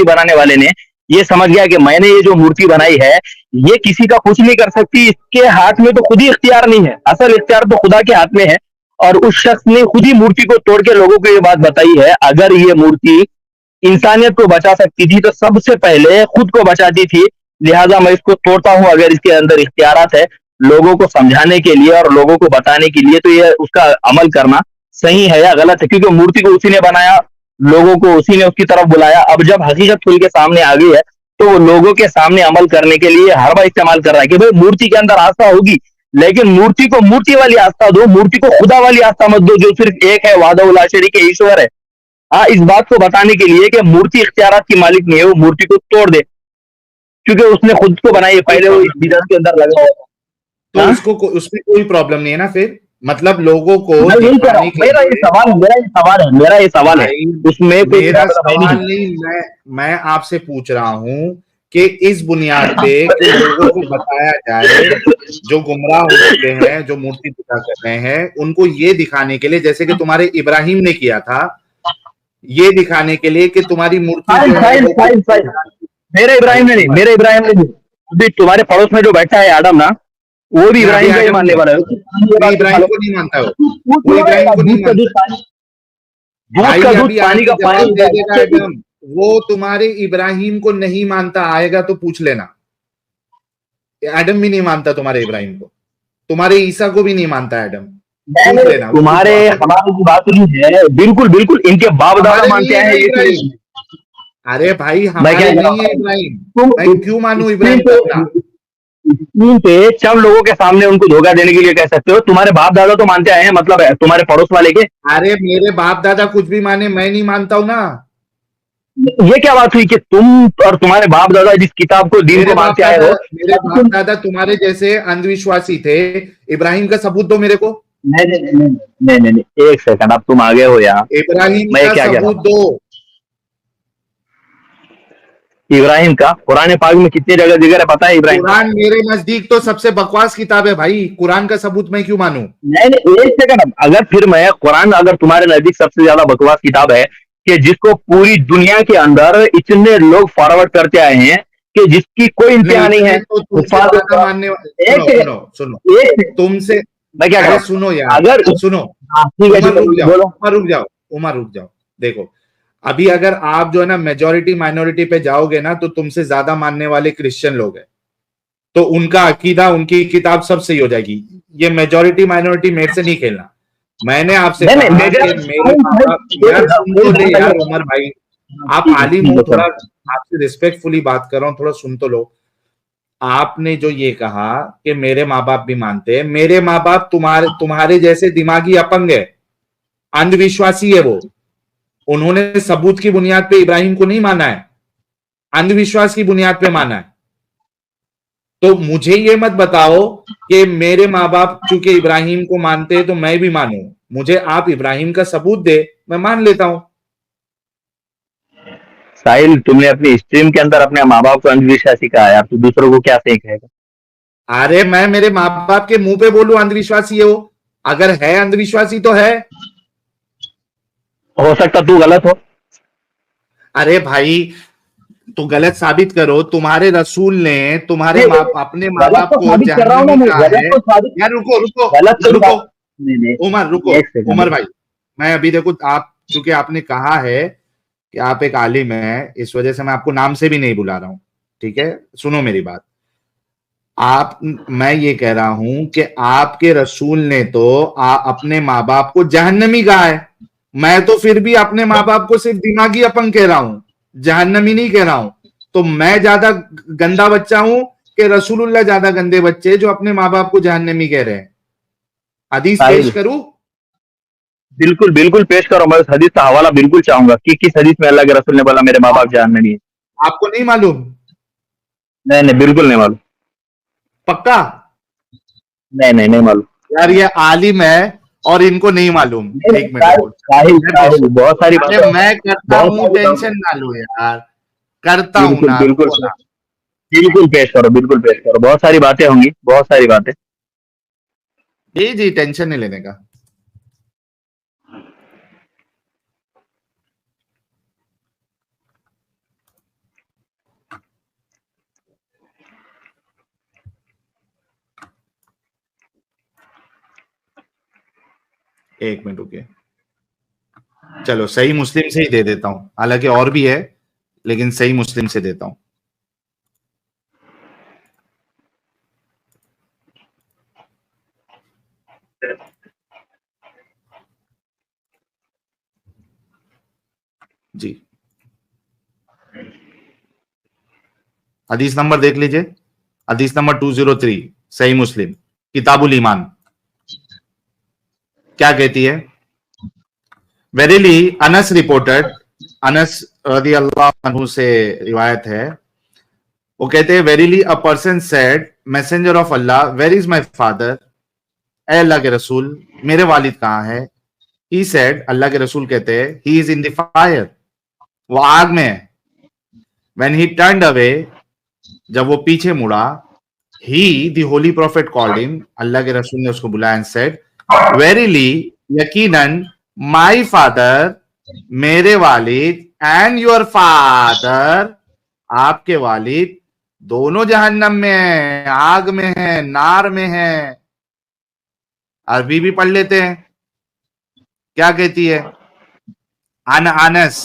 बनाने वाले ने ये समझ गया कि मैंने ये जो मूर्ति बनाई है ये किसी का कुछ नहीं कर सकती, इसके हाथ में तो खुद ही इख्तियार नहीं है, असल इख्तियार तो खुदा के हाथ में है। और उस शख्स ने खुद ही मूर्ति को तोड़ के लोगों को ये बात बताई है, अगर ये मूर्ति इंसानियत को बचा सकती थी तो सबसे पहले खुद को बचाती थी, लिहाजा मैं इसको तोड़ता हूं। अगर इसके अंदर इख्तियारात है लोगों को समझाने के लिए और लोगों को बताने के लिए, तो ये उसका अमल करना सही है या गलत है, क्योंकि मूर्ति को उसी ने बनाया, लोगों को उसी ने उसकी तरफ बुलाया। अब जब हकीकत खुल के सामने आ गई है तो वो लोगों के सामने अमल करने के लिए हर बार इस्तेमाल कर रहा है कि भाई मूर्ति के अंदर आस्था होगी, लेकिन मूर्ति को मूर्ति वाली आस्था दो, मूर्ति को खुदा वाली आस्था मत दो जो सिर्फ एक है, वादा शरीक के ईश्वर है। हाँ, इस बात को बताने के लिए कि मूर्ति इख्तियारात की मालिक नहीं है, वो मूर्ति को तोड़ दे क्योंकि उसने खुद को बनाई है, पहले वो बिदअत के अंदर लगा हुआ। तो हाँ? उसमें कोई प्रॉब्लम नहीं है ना, फिर मतलब लोगों को मैं यही कह रहा हूं, मेरा ये सवाल है, उसमें कोई मेरा प्रॉब्लम सवाल नहीं, मैं आपसे पूछ रहा हूं कि इस बुनियाद पे कि लोगों को बताया जाए जो गुमराह हो चुके हैं, जो मूर्ति पूजा कर रहे हैं, उनको ये दिखाने के लिए, जैसे कि तुम्हारे इब्राहिम ने किया था, ये दिखाने के लिए कि तुम्हारी मूर्ति जो है मेरे इब्राहिम ने नहीं, अभी तुम्हारे पड़ोस में जो बैठा है आदम ना, वो भी इब्राहिम का ही मानने वाला है। इब्राहिम को नहीं मानता हो, वो इब्राहिम को नहीं मानता। भाई अभी पानी का जवाब दे देगा एडम, वो तुम्हारे इब्राहिम को नहीं मानता, आएगा तो पूछ लेना। एडम भी नहीं मानता तुम्हारे इब्राहिम को, तुम्हारे ईसा को भी नहीं मानता एडम, पूछ लेना। तुम्हारे हमारी की बात नहीं है, बिल्कुल बिल्कुल इनके बाप दादा मानते हैं। अरे भाई हमारे नहीं है इब्राहिम, मैं क्यों मानूं इब्राहिम का? स्क्रीन पे चंद लोगों के सामने उनको धोखा देने के लिए कह सकते हो, तुम्हारे बाप दादा तो मानते आए हैं, मतलब है तुम्हारे पड़ोस वाले के। अरे मेरे बाप दादा कुछ भी माने, मैं नहीं मानता हूं ना। ये क्या बात हुई कि तुम और तुम्हारे बाप दादा जिस किताब को दीन को मानते आए हो, मेरे बाप दादा तुम्हारे जैसे अंधविश्वासी थे। इब्राहिम का सबूत दो मेरे को। नहीं, एक सेकंड, अब तुम आगे हो यहाँ। इब्राहिम का सबूत दो। इब्राहिम का कुरान पाक में कितनी जगह जिक्र है पता है? इब्राहिम कुरान मेरे नजदीक तो सबसे बकवास किताब है भाई, कुरान का सबूत मैं क्यों मानूं? नहीं, एक सेकंड, अगर फिर मैं कुरान अगर तुम्हारे नजदीक सबसे ज्यादा बकवास किताब है कि जिसको पूरी दुनिया के अंदर इतने लोग फॉरवर्ड करते आए हैं कि जिसकी कोई इंतहा नहीं है, तो मानने सुनो तुमसे मैं क्या करूं? सुनो यार, अगर सुनो, उमर रुक जाओ। देखो अभी अगर आप जो है ना मेजोरिटी माइनॉरिटी पे जाओगे ना, तो तुमसे ज्यादा मानने वाले क्रिश्चियन लोग हैं, तो उनका अकीदा, उनकी किताब सब सही हो जाएगी। ये मेजोरिटी माइनॉरिटी मेरे से नहीं खेलना। मैंने आपसे कहा कि मेरे यार उमर भाई, आप आलिम हो, थोड़ा आपसे रिस्पेक्टफुली बात कर रहा हूँ, थोड़ा सुन तो लो। आपने जो ये कहा कि मेरे माँ बाप भी मानते हैं, मेरे माँ बाप तुम्हारे जैसे दिमागी अपंग है, अंधविश्वासी है वो। उन्होंने सबूत की बुनियाद पे इब्राहिम को नहीं माना है, अंधविश्वास की बुनियाद पे माना है। तो मुझे ये मत बताओ कि मेरे माँ बाप चूंकि इब्राहिम को मानते हैं तो मैं भी मानूं। मुझे आप इब्राहिम का सबूत दे, मैं मान लेता हूं। साहिल, तुमने अपनी स्ट्रीम के अंदर अपने माँ बाप को अंधविश्वासी कहा है, तो दूसरों को क्या सीखेगा? अरे मैं मेरे माँ बाप के मुंह पे बोलूं अंधविश्वासी है वो? अगर है अंधविश्वासी तो है। हो सकता तू गलत हो। अरे भाई, तो गलत साबित करो। तुम्हारे रसूल ने तुम्हारे नहीं, अपने माँ गलत बाप तो को साबित कर रहा हूँ ना जहन्नमी मैं, कहा गलत है। तो साबित, यार रुको रुको गलत तो रुको, नहीं नहीं, उमर रुको, एक सेकंड। उमर भाई, मैं अभी देखो, आप चूंकि आपने कहा है कि आप एक आलिम है, इस वजह से मैं आपको नाम से भी नहीं बुला रहा हूं, ठीक है? सुनो मेरी बात। आप, मैं ये कह रहा हूं कि आपके रसूल ने तो अपने माँ बाप को जहन्नमी कहा है। मैं तो फिर भी अपने माँ बाप को सिर्फ दिमागी अपंग कह रहा हूं, जहन्नमी नहीं कह रहा हूं। तो मैं ज्यादा गंदा बच्चा हूं कि रसूलुल्लाह ज्यादा गंदे बच्चे जो अपने माँ बाप को जहन्नमी कह रहे हैं? हदीस पेश साहिल, करूं? बिल्कुल बिल्कुल पेश करो, मैं उस हदीस का हवाला बिल्कुल चाहूंगा कि किस हदीस में अल्लाह के रसूल ने बोला मेरे माँ बाप आप, जहन्नमी है। आपको नहीं मालूम? नहीं नहीं, बिल्कुल नहीं मालूम। पक्का? नहीं नहीं, नहीं मालूम। यार ये आलिम है और इनको नहीं मालूम। नहीं नहीं, एक मिनट साहिल रुको, साहिल मैं पेश, साहिल, बहुत सारी अरे बातें, मैं करता बहुत हूं, सारी बातें, टेंशन ना लो यार, करता हूं बिल्कुल ना, बिल्कुल रुको ना। बिल्कुल पेश करो, बिल्कुल पेश करो, बहुत सारी बातें होंगी, बहुत सारी बातें। जी जी, टेंशन नहीं लेने का। एक मिनट रुकिए, चलो सही मुस्लिम से ही दे देता हूं, हालांकि और भी है, लेकिन सही मुस्लिम से देता हूं। जी, हदीस नंबर देख लीजिए, हदीस नंबर 203, सही मुस्लिम, किताबुल ईमान। क्या कहती है? वेरीली अनस रिपोर्टेड, अनस रदी अल्लाह अन्हु से रिवायत है, वो कहते हैं verily a person said messenger of Allah where is my father, ए अल्लाह के रसूल मेरे वालिद कहाँ है? ही सेड, अल्लाह के रसूल कहते हैं, he is in the fire, वो आग में है। व्हेन ही टर्न्ड अवे, जब वो पीछे मुड़ा, he the holy prophet called him, Allah के रसूल ने उसको बुलाया एंड सेड, वेरीली, यकीनन, माई फादर, मेरे वालिद, एंड योर फादर, आपके वालिद, दोनों जहन्नम में है, आग में है, नार में है। अरबी भी पढ़ लेते हैं, क्या कहती है? अन अनस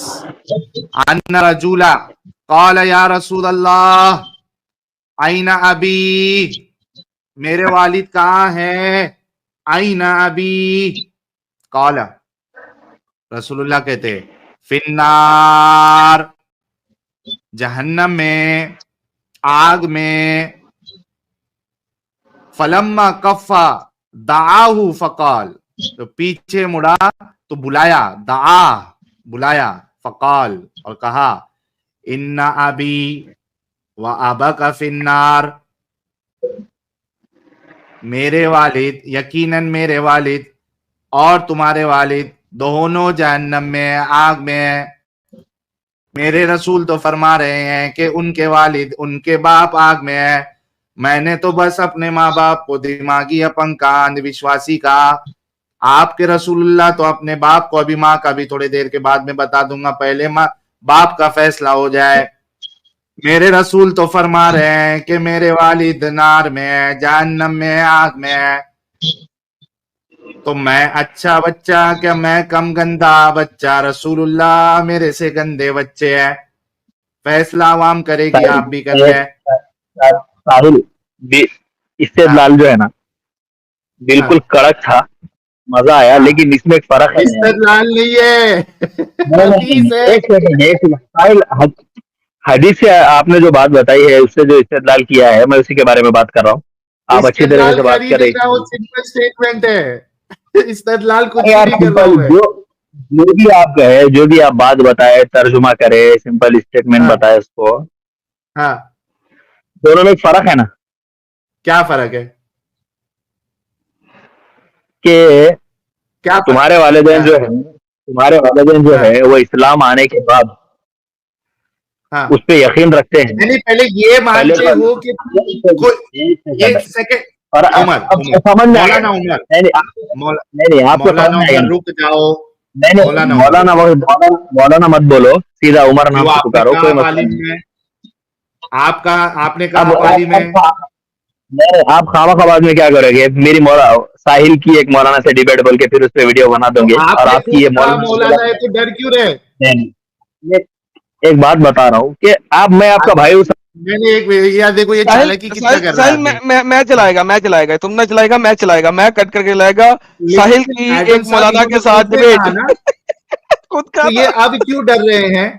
अन रजूला कौल या रसूल अल्लाह आईना अबी, मेरे वालिद कहाँ है? आईना अबी, कौल, रसूलुल्लाह कहते फिन्नार, जहन्नम में, आग में। फलम्मा कफ्फा दाहू फकाल, तो पीछे मुड़ा तो बुलाया, दा, बुलाया, फकाल, और कहा, इन्ना अबी व अबका फिन्नार, मेरे वालिद, यकीनन मेरे वालिद और तुम्हारे वालिद दोनों जहन्नम में, आग में। मेरे रसूल तो फरमा रहे हैं कि उनके वालिद, उनके बाप आग में है। मैंने तो बस अपने माँ बाप को दिमागी अपंग का, अंधविश्वासी का। आपके रसूलुल्लाह तो अपने बाप को, अभी माँ का भी थोड़ी देर के बाद में बता दूंगा, पहले माँ बाप का फैसला हो जाए। मेरे रसूल तो फरमा रहे हैं कि मेरे वालिद नार में है, जहन्नम में है, आग में है। तो मैं अच्छा बच्चा क्या मैं कम गंदा बच्चा? रसूलुल्लाह मेरे से गंदे बच्चे हैं। फैसला आवाम करेगी, साहिल आप भी कर रहे हैं। साहिल, हाँ इस्तेदलाल जो है ना, बिल्कुल हाँ कड़क था, मजा आया, हाँ, लेकिन इसमें एक फर्क है यार। इस्तेदलाल नहीं है नहीं नहीं हदीस नहीं, है। एक सेकंड, एक सेकंड साहिल, हदीस से आपने जो बात बताई है उससे जो इस्तेदलाल किया है, मैं उसी के बारे में बात कर रहा हूँ। आप अच्छी तरीके इस्तेदलाल से कर बात ही कर नहीं रहे रहा, वो हैं। सिंपल स्टेटमेंट है इस्तेदलाल अरे कुछ भी यार नहीं कर रहा सिंपल, हूं मैं। जो भी आप कहे, जो भी आप बात बताए, तर्जुमा करे, सिंपल स्टेटमेंट हाँ बताए उसको, हाँ, दोनों में एक फर्क है ना, क्या फर्क है? कि क्या फर्क? तुम्हारे वालिदैन हाँ जो है, तुम्हारे वालिदैन जो है हाँ वो इस्लाम आने के बाद उस हाँ, पे यकीन रखते हैं। नहीं नहीं, पहले ये पहले मानते तो हो कि कोई, एक सेकंड, एक सेकंड, और उमर अब उमर, समझ में आ गया। मौलाना उमर, नहीं नहीं मौला, नहीं नहीं, आपको समझ मौलाना में आ गया उमर ना। रुक जाओ, नहीं नहीं, मौलाना उमर। मौलाना मत बोलो, सीधा उमर नाम जो से आपने पुकारो, कोई कहा मसला वालिम नहीं। है, आपका आपने अब कहा वालिम है। नहीं, आप खामा खबाज में क्या करोगे? मेरी साहिल की एक मौलाना से डिबेट बोल के फिर उस पर वीडियो बना तो दोगे, और आपने आपकी खुद ये कहा मौलाना। मौलाना है तो डर क्यों रहे? नहीं, एक बात बता रहा हूँ कि आप, मैं आपका भाई हूँ। मैंने एक, यार देखो ये साहिल चालाकी कितना साहिल कर रहा है साहिल आदमी। मैं चलाएगा, तुम ना चलाएगा, मैं चलाएगा, मैं कट करके लाएगा। साहिल लेकिन की एडम एक साहब मौलाना इन्होंने के साथ खुद ने कहा डिबेट। ना, खुद तो का ये था। अब क्यों डर रहे हैं?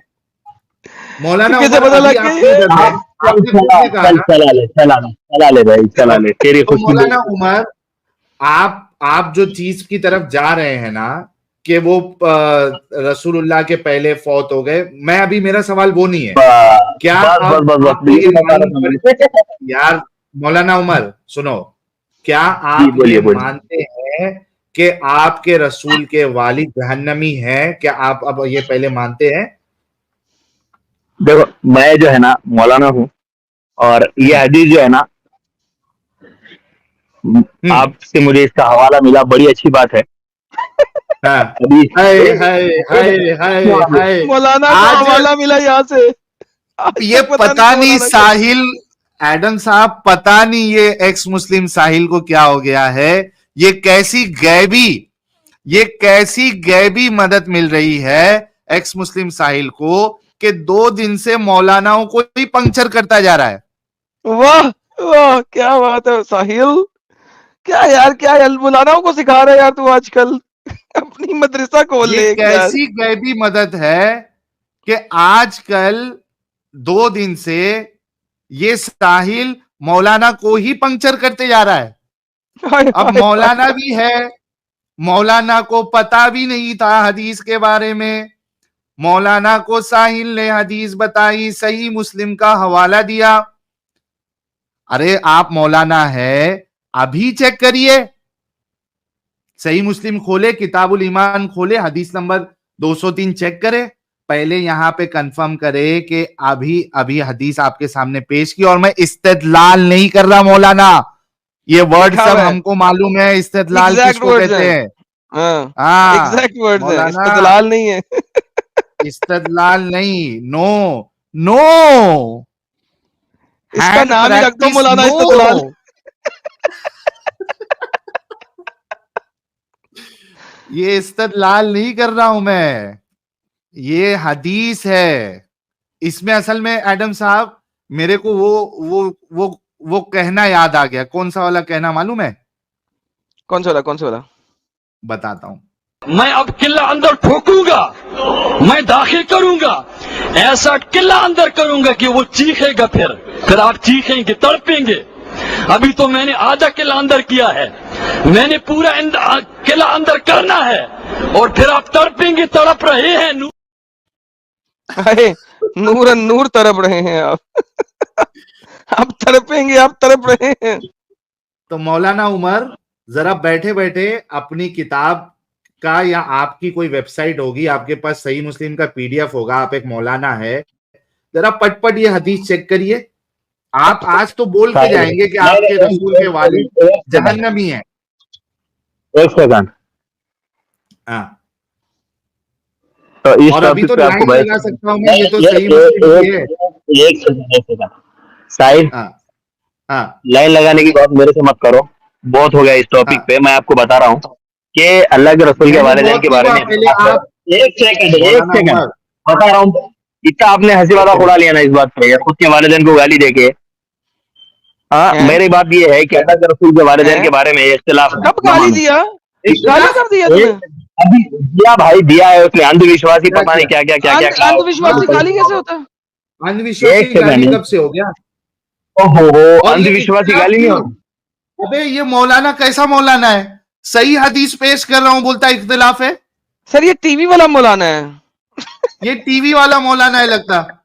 तो मौलाना कैसे उमर पता अभी लग आप गई? क्यों डर रहे आप हैं? चल आपने खुद ने कहा ना। चला ले भाई, चला देखो, ले, तेरी तो खुशी मौलाना मेरी। उमर, आप जो चीज की तरफ जा रहे हैं ना, कि वो रसूलुल्लाह के पहले फौत हो गए, मैं अभी, मेरा सवाल वो नहीं है। क्या बस बस अब बस बस, आपको यही ये बता रहा मालूम था पड़े, मैं। यार मौलाना उमर सुनो, क्या जी आप ये बोलिए बोलिए। मानते हैं कि आपके रसूल के वालिद जहन्नमी हैं? क्या आप अब ये पहले मानते हैं? देखो, मैं जो है ना मौलाना हूँ, और ये हम्म। हदीस जो है ना, हम्म। आपसे मुझे इसका हवाला मिला, बड़ी अच्छी बात है। हाँ। अभी हाय एक हाय एक हाय हाय हाय। मौलाना को आज हवाला मिला यहाँ से। आज ये तक पता नहीं पता था नहीं मौलाना को। साहिल, एडम साहब, पता नहीं ये एक्स मुस्लिम साहिल को क्या हो गया है। ये कैसी गैबी, ये कैसी गैबी मदद मिल रही है एक्स मुस्लिम साहिल को, कि 2 दिन से मौलानाओं को ही पंक्चर करता जा रहा है। वाह वाह, क्या बात है साहिल। क्या यार, क्या यार मौलानाओं को सिखा रहा है यार तू आजकल। अपनी मदरसा खोल ये ले एक यार। कैसी गैबी मदद है कि आजकल 2 दिन से ये साहिल मौलाना को ही पंक्चर करते जा रहा है। हाय अब हाय मौलाना हाय। भी है, मौलाना को पता भी नहीं था हदीस के बारे में, मौलाना को साहिल ने हदीस बताई, सही मुस्लिम का हवाला दिया। अरे आप मौलाना है, अभी चेक करिए, सही मुस्लिम खोले, किताबुल ईमान खोले, हदीस नंबर 203 चेक करे, पहले यहां पे कंफर्म करे कि अभी अभी हदीस आपके सामने पेश की। और मैं इस्तेदलाल नहीं कर रहा मौलाना, ये वर्ड लिखा सब हुआ है, हमको मालूम है, इस्तेदलाल एग्जैक्ट किसको वर्ड्स कहते हैं। हैं। हाँ, हाँ एग्जैक्ट वर्ड्स हैं, मौलाना, इस्तदलाल नहीं है। इस्तेदलाल नहीं, नो नो, इसका हैंड नाम ही रख दो प्रैक्टिस मौलाना नो। इस्तदलाल। ये इस्तेदलाल नहीं कर रहा हूं मैं, ये हदीस है। इसमें असल में एडम साहब, मेरे को वो कहना याद आ गया। कौन सा वाला कहना मालूम है? कौन सा वाला, कौन सा वाला? बताता हूं। मैं अब किला अंदर ठोकूंगा, मैं दाखिल करूंगा, ऐसा किला अंदर करूंगा कि वो चीखेगा, फिर आप चीखेंगे, तड़पेंगे। अभी तो मैंने आधा किला अंदर किया है, मैंने पूरा किला अंदर करना है, और फिर आप तड़पेंगे, तड़प रहे हैं। अरे नूर नूर तड़प रहे हैं आप। आप तड़पेंगे, आप तड़प रहे हैं। तो मौलाना उमर, जरा बैठे बैठे अपनी किताब का, या आपकी कोई वेबसाइट होगी, आपके पास सही मुस्लिम का पीडीएफ होगा, आप एक मौलाना है, जरा पटपट ये हदीस चेक करिए। आप आज तो बोल के साहिल, जाएंगे कि नहीं आपके नहीं, रसूल के वालिद जहन्नमी है। एक सेकंड। हाँ, तो इस और अभी टॉपिक तो पे आपको लाइन भाई, लगा सकता हूं मैं, नहीं, ये तो सही मुस्लिम की है। एक सेकंड साहिल, हाँ हाँ लाइन लगाने की बात मेरे से मत करो, बहुत हो गया इस टॉपिक हाँ, पे। मैं आपको बता रहा हूँ कि अल्लाह के रसूल के मैंने वालिदैन बहुत के नहीं बारे हुआ, में, पहले आप, एक मौलाना सेकंड उमर, बता रहा हूँ। इतना आपने हंसी मजाक उड़ा लिया ना इस बात पे, खुद के वालिदैन को गाली देके। हाँ, हैं? मेरी बात ये है कि अल्लाह के रसूल के वालिदैन हैं? के बारे में इख्तिलाफ है, कब मैं गाली मानूं। दिया? गाली इख्तिलाफ, कब दिया एक, तूने? अभी दिया भाई, दिया है उसने, अंधविश्वासी क्या पता नहीं किया? क्या क्या क्या क्या अंधविश्वासी हाँ, गाली कैसे होता है? एक अंधविश्वासी गाली सेकंड। कब से हो गया? ओहो, और ये अंधविश्वासी इख्तिलाफ गाली नहीं क्यों? होती। अबे ये मौलाना कैसा मौलाना है, सही हदीस पेश कर रहा हूं, बोलता है इख्तिलाफ है। सर ये टीवी वाला मौलाना है। ये टीवी वाला मौलाना है लगता,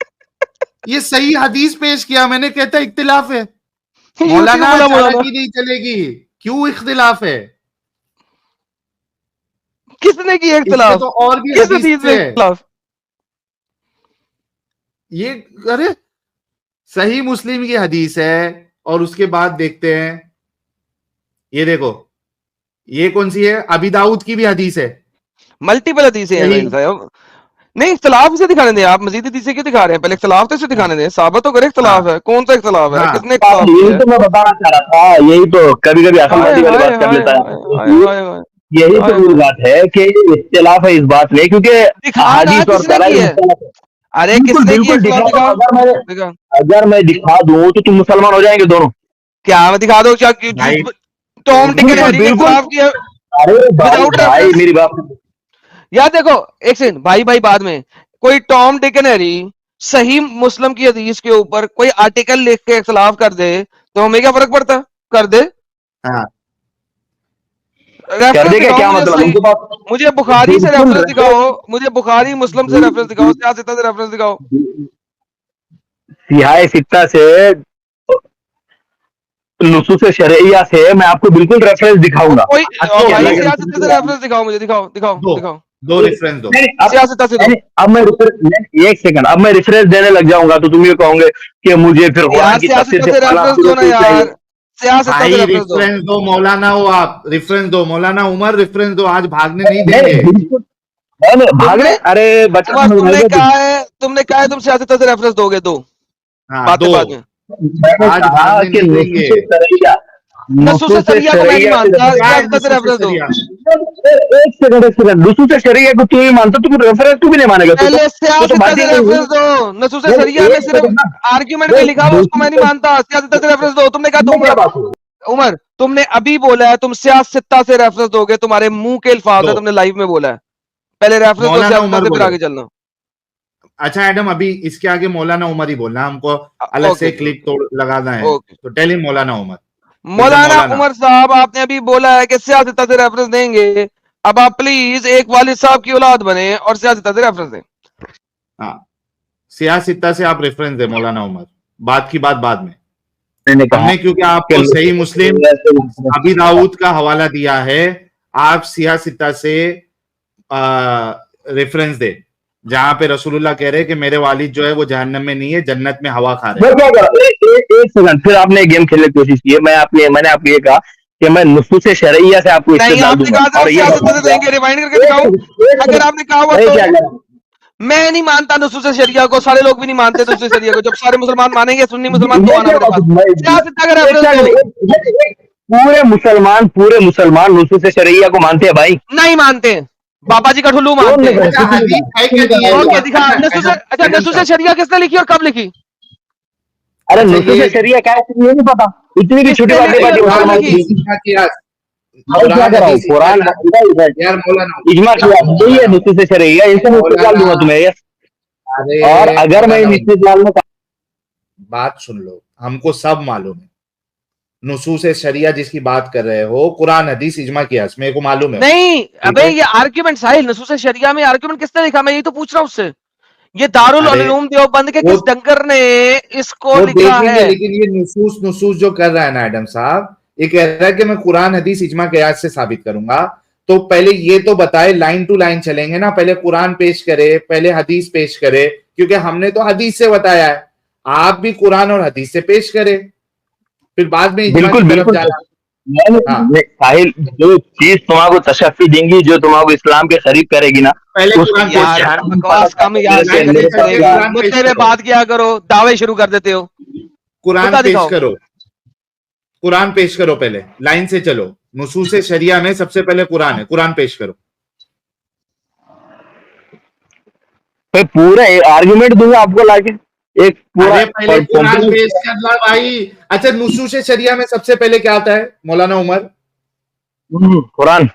ये सही हदीस पेश किया मैंने, कहता इख्तिलाफ है। यूट्यूब मौलाना वाला मौलाना। चालाकी नहीं चलेगी, क्यों इख्तिलाफ है? किसने किया इसमें इख्तिलाफ? तो और भी किस हदीस हदीस में है। इख्तिलाफ? ये, अरे सही मुस्लिम की हदीस है, और उसके बाद देखते हैं, ये देखो, ये कौन सी है? अबी दाऊद की भी हदीस है। मल्टीपल हदीसें हैं यही- साहिल साहब। नहीं, इख्तलाफ से दिखाने दें, आप मजीद हदीसें क्यों दिखा रहे हैं? पहले इख्तलाफ तो इसे दिखाने दें, साबित तो करे इख्तलाफ है। कौन सा इख्तलाफ है? हाँ। किसने इख्तलाफ यही किया है? तो मैं बताना चाह रहा था, यही तो कभी कभी अकलमंदी वाली हाय बात कर हाय लेता हाय हाय है। हाय हाय। यही तो हाय मूल हाय। बात है कि इख्तिलाफ है इस बात में, क्योंकि दिखाना अहादीस और किसने दलाइल की है? मुख्तलिफ है। अरे बिल्कुल किसने की बिल्कुल इख्तलाफ दिखा दो, दिखाओ। दिखा अगर मैं दिखा दूं तो तुम मुसलमान हो जाएंगे दोनों। क्या मैं दिखा दो क्या? भाई टॉम डिक एंड बिल्कुल हैरी के बिल्कुल। इख्तलाफ किया अरे भाई विदाउट भाई रेफरेंस? मेरी बात यार देखो, एक सेकंड भाई भाई, बाद में कोई टॉम डिक एंड हैरी सही मुस्लिम की हदीस के ऊपर कोई आर्टिकल लिख के इख्तलाफ कर दे तो हमें क्या फर्क पड़ता? कर दे, हाँ, कर रेफरेंस देगा, दिखाओ क्या मुझे मतलब सही। उनके पास मुझे बुखारी से बिल्कुल रेफरेंस दिखाओ, मुझे बुखारी मुस्लिम से रेफरेंस दिखाओ, सियासत से रेफरेंस दिखाओ। सिहाए सित्ता से, नुसूस शरइया से मैं आपको बिल्कुल रेफरेंस दिखाऊंगा। कोई अच्छा, भाई अल्लाह के सियासत रसूल से रेफरेंस दिखाओ, मुझे दिखाओ दिखाओ दो दिखाओ। दो रेफरेंस दो। नहीं, सियासत से दो अब मैं एक सेकंड, अब मैं रेफरेंस देने लग जाऊंगा तो तुम ये कहोगे कि मुझे फिर यार, कुरान की तफसीर सियासत से से फला रेफरेंस दो ना चाहिए। यार, सियासत से भाई रेफरेंस दो। रेफरेंस दो, मौलाना हो आप, रेफरेंस दो, मौलाना उमर रेफरेंस दो, आज भागने नहीं नहीं देंगे। बिल्कुल नहीं, भागने, तुमने अरे बच्चा उमर, समझ रहे तुम। तुमने कहा है तुम सियासत से रेफरेंस दोगे, दो हाँ, बातें दो। बाद में। मैंने आज कहा भागने कि नहीं देंगे। नसूस नुसूस सरिया को मैं नहीं शरइया मानता, क्या है सियासत से नसूस रेफरेंस दो। शरिया? एक सेकंड, नुसूस शरइया को तुम ही मानते, तुम रेफरेंस क्यों भी नहीं मानेगा? पहले तो सियासत बात ही से नहीं हुई। रेफरेंस दो। नसूस नहीं, सरिया में एक सिर्फ सेकंड ना, आर्ग्यूमेंट में लिखा हुआ, उसको मैं नहीं मानता। सियासत से रेफरेंस दो। तुमने कहा ये क्या तुम बात हुई? उमर, तुमने अभी बोला है तुम सियासत से रेफरेंस दोगे, तुम्हारे मुंह के अल्फाज है, दो। तुमने लाइव में बोला है। पहले रेफरेंस दो मौलाना सियासत उमर से, फिर बोलो। आगे चलना। अच्छा एडम, अभी इसके आगे मौलाना उमर ही बोलना, हमको अलग ओके से क्लिप तोड़ लगाना है, ओके। तो tell him Maulana Umar. Is मौलाना मौलाना। उमर साहब, आपने अभी बोला है कि सियासत से रेफरेंस देंगे। अब आप प्लीज एक वालिद साहब की औलाद बने और सियासत से रेफरेंस दें। हाँ, सियासत्ता से आप रेफरेंस दे मौलाना उमर, बात की बात बाद में। मैंने कहा हमने क्योंकि आपको सही मुस्लिम अबी दाऊद का हवाला दिया है, आप सियासत्ता से रेफरेंस दे, जहां पे रसूलुल्लाह कह रहे हैं कि मेरे वालिद जो है वो जहन्नम में नहीं है, जन्नत में हवा खा रहे मैं हैं। क्या करा, एक सेकंड, फिर आपने गेम खेलने की कोशिश की है। मैंने आपको ये कहा कि मैं नुसूस शरइया से आपको नहीं, इस्तेदलाल आपने दूंगा, कहा था और ये सियासत से देंगे, रिवाइंड करके दिखाओ। अगर आपने कहा हुआ मैं तो क्या करा, मैं नहीं मानता नसूस शरिया को, सारे लोग भी नहीं मानते नसूस शरिया को। जब सारे मुसलमान मानेंगे, सुन्नी मुसलमान, तो ये आना क्या मेरे बात पास। हुई? सियासत का ये रेफरेंस क्या दो। पूरे मुसलमान नुसूस शरइया को मानते हैं भाई। नहीं मानते, बाबा जी का ठुल्लू कौन मानते ने हैं। कहा? अच्छा, हदीस है कि नहीं है? ओके, दिखा अच्छा, नसूस। अच्छा, एडम नसूस साहब, शरिया किसने लिखी और कब लिखी? अरे अच्छा, नुसूस ये शरइया क्या है ये नहीं पता, इतनी भी छोटी किसने बात नहीं लिखी और बात कब कुरान मुसलमान लिखी? की। हदीस इज्मा कियास, मैं क्या कुरान कर रहा हूँ, हदीस इज्मा कुरान कियास। यार मौलाना, इजमा किया, यही है नुसूस शरइया, इसे मैं इस्तेदलाल दूंगा मौलाना, तुम्हें। अरे और अगर मैं मौलाना, इस्तेदलाल में बात सुन लो, हमको सब मालूम है। नुसूस शरिया जिसकी बात कर रहे हो, कुरान हदीस इज्मा कियास, मेरे को मालूम है। नहीं, ठीक अबे है, ये आर्ग्यूमेंट साहिल, नसूस शरिया में आर्ग्यूमेंट किसने लिखा? मैं यही तो पूछ रहा हूँ उससे। ये दारुल अरे उलूम देवबंद के वो किस डंगर ने इसको वो लिखा देखेंगे, है? लेकिन ये नुसूस नुसूस जो कर रहा है ना एडम साहब, ये कह रहा है कि मैं कुरान हदीस इज्मा कियास से साबित करूंगा। तो पहले ये तो बताए, लाइन टू लाइन चलेंगे ना, पहले कुरान पेश करे, पहले हदीस पेश करे, क्योंकि हमने तो हदीस से बताया है, आप भी कुरान और हदीस से पेश करे, फिर बाद में इज्मा बिल्कुल की तरफ बिल्कुल जाना। हाँ, साहिल, जो चीज तुम्हारा तशफ़ी देंगी, जो तुम्हारा इस्लाम के करीब करेगी ना, पहले उसको कुरान पेश यार करो, जानना बकवास पड़ता कम है यार मेरे नहीं लाइन करनी से मेरे चल के पड़ेगी। साथ। कुरान पेश मुद्दे पे करो, बात किया करो, दावे शुरू कर देते हो। कुरान मुद्दा पेश दिखाओ। करो, कुरान पेश करो, पहले लाइन से चलो। नुसूस शरिया में सबसे पहले कुरान है, कुरान पेश करो। मैं पूरा आर्गुमेंट दूंगा आपको लाके, एक पूरा अरे पहले कुरान पेश कॉम्प्लीट। कर ला भाई। अच्छा, नुसूस शरिया में सबसे पहले क्या आता है मौलाना उमर? कुरान,